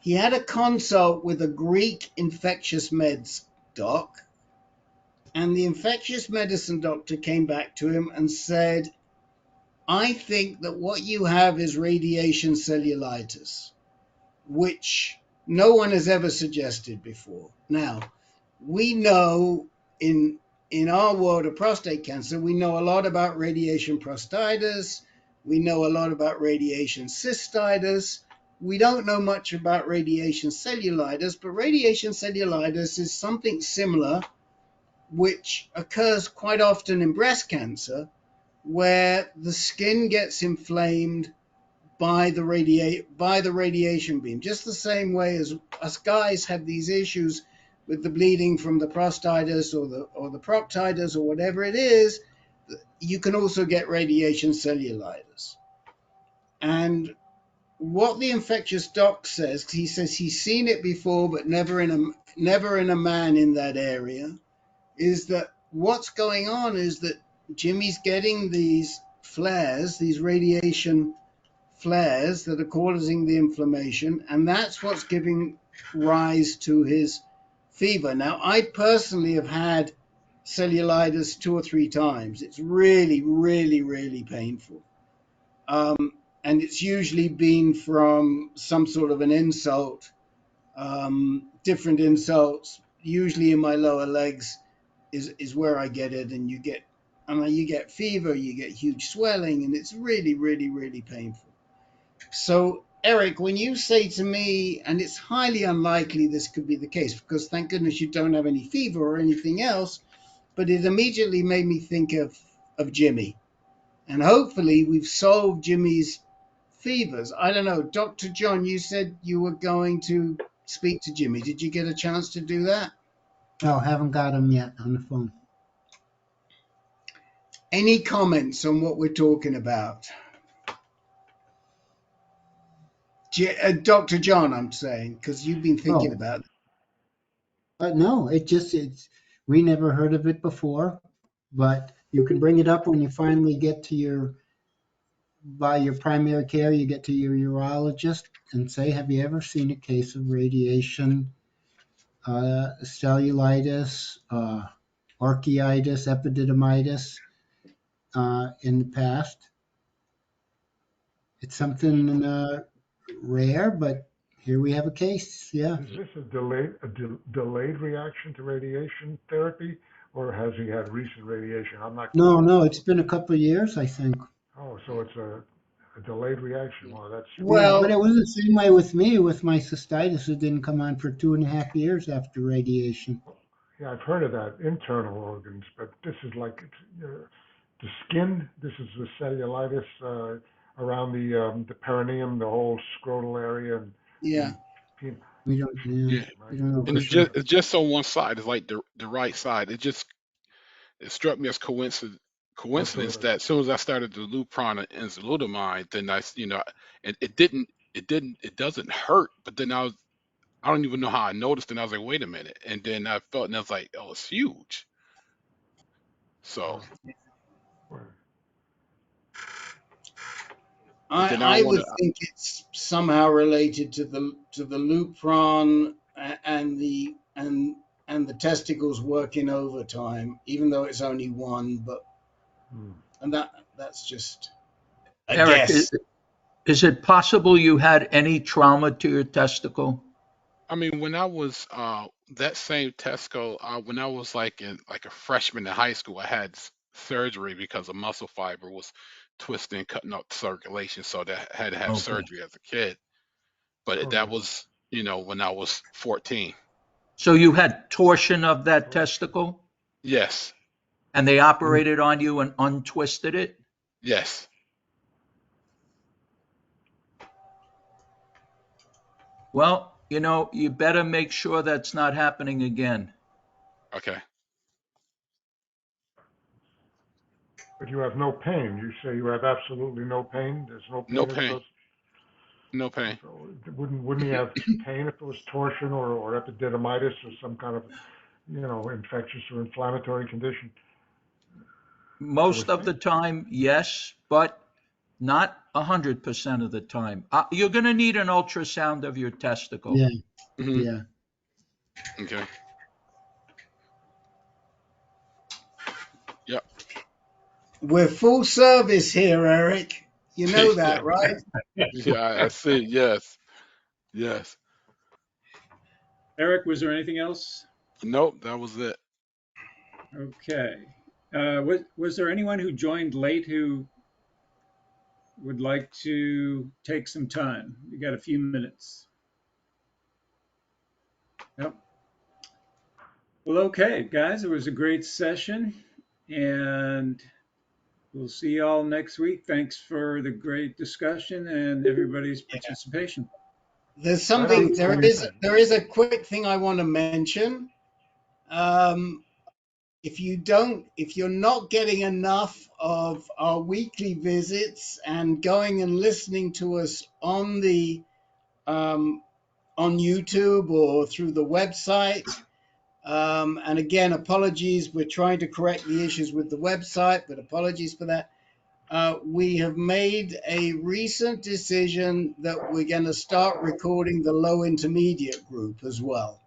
He had a consult with a Greek infectious meds doc, and the infectious medicine doctor came back to him and said, I think that what you have is radiation cellulitis, which no one has ever suggested before. Now, we know in our world of prostate cancer, we know a lot about radiation prostatitis. We know a lot about radiation cystitis. We don't know much about radiation cellulitis, but radiation cellulitis is something similar, which occurs quite often in breast cancer, where the skin gets inflamed by the radiation beam, just the same way as us guys have these issues with the bleeding from the prostatitis or the proctitis or whatever it is. You can also get radiation cellulitis. And what the infectious doc says, he says he's seen it before, but never in a man in that area. is that what's going on is that Jimmy's getting these flares, these radiation flares that are causing the inflammation, and that's what's giving rise to his fever. Now, I personally have had cellulitis 2 or 3 times. It's really, really, really painful. And it's usually been from some sort of an insult, different insults, usually in my lower legs is where I get it. And you get fever, you get huge swelling, and it's really, really, really painful. So, Eric, when you say to me, and it's highly unlikely this could be the case, because thank goodness you don't have any fever or anything else, but it immediately made me think of Jimmy. And hopefully we've solved Jimmy's fevers. I don't know. Dr. John, you said you were going to speak to Jimmy. Did you get a chance to do that? No, haven't got him yet on the phone. Any comments on what we're talking about? Dr. John, I'm saying, because you've been thinking about it. But no, we never heard of it before, but you can bring it up when you finally get to by your primary care, you get to your urologist and say, have you ever seen a case of radiation, cellulitis, orchitis, epididymitis in the past? It's something rare, but here we have a case. Yeah. Is this a delayed reaction to radiation therapy, or has he had recent radiation? I'm not. No, it's been a couple of years, I think. Oh, so it's a delayed reaction. Well, that's. Well, but it was the same way with me with my cystitis. It didn't come on for 2.5 years after radiation. Yeah, I've heard of that, internal organs, but this is like the skin. This is the cellulitis around the perineum, the whole scrotal area. And, yeah. We don't know. And it's just on one side. It's like the right side. It struck me as coincidence that as soon as I started the Lupron and enzalutamide, then it doesn't hurt, but then I don't even know how I noticed, and I was like, wait a minute, and then I felt, and I was like, oh, it's huge. So I would think it's somehow related to the Lupron and the testicles working overtime, even though it's only one. But and that's just a Eric, guess. Is it possible you had any trauma to your testicle? I mean, when I was that same testicle, when I was like a freshman in high school, I had surgery because a muscle fiber was twisting, cutting up the circulation, so that I had to have surgery as a kid. But that was, when I was 14. So you had torsion of that testicle? Yes. And they operated on you and untwisted it? Yes. Well, you better make sure that's not happening again. Okay. But you have no pain. You say you have absolutely no pain. There's no pain. No pain. No pain. So wouldn't he have pain if it was torsion or epididymitis or some kind of, infectious or inflammatory condition? Most of the time, yes, but not 100% of the time. You're going to need an ultrasound of your testicle. Yeah. Mm-hmm. Yeah. Okay. Yep. We're full service here, Eric. You know that, right? Yeah, I see. Yes. Yes. Eric, was there anything else? Nope, that was it. Okay. Was there anyone who joined late who would like to take some time? You got a few minutes. Yep. Well, okay, guys, it was a great session, and we'll see you all next week. Thanks for the great discussion and everybody's participation. There's something. There is a quick thing I want to mention. If you're not getting enough of our weekly visits and going and listening to us on the on YouTube or through the website, And again, apologies. We're trying to correct the issues with the website, but apologies for that. We have made a recent decision that we're going to start recording the low intermediate group as well,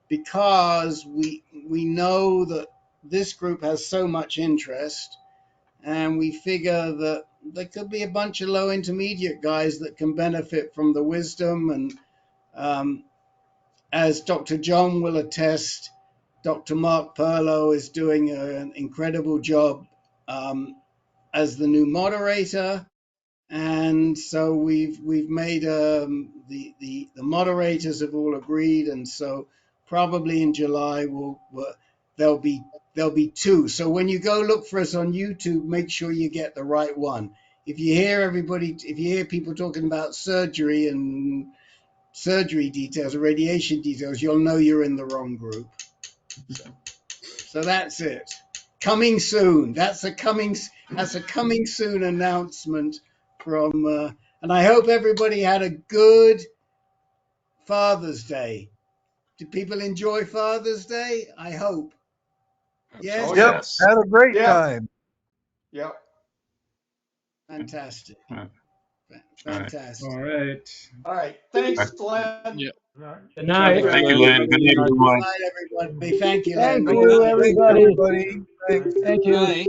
because we know that this group has so much interest, and we figure that there could be a bunch of low intermediate guys that can benefit from the wisdom. And as Dr. John will attest, Dr. Mark Perlow is doing an incredible job as the new moderator. And so we've made the moderators have all agreed, and so probably in July there'll be two. So when you go look for us on YouTube, make sure you get the right one. If you hear people talking about surgery and surgery details or radiation details, you'll know you're in the wrong group. So that's it. Coming soon. That's a coming soon announcement from. And I hope everybody had a good Father's Day. Did people enjoy Father's Day? I hope. Yes. Oh, Yep, yes. had a great Yep. time. Yep. Fantastic. All right. Fantastic. All right. All right. Thanks, Glenn. Yeah. Good night. Thank you, Lynn. Good night, Good everyone. night, everybody. Thank you, Len. Thank Thank you, you, everybody. everybody. Thanks. Thank you. Aye.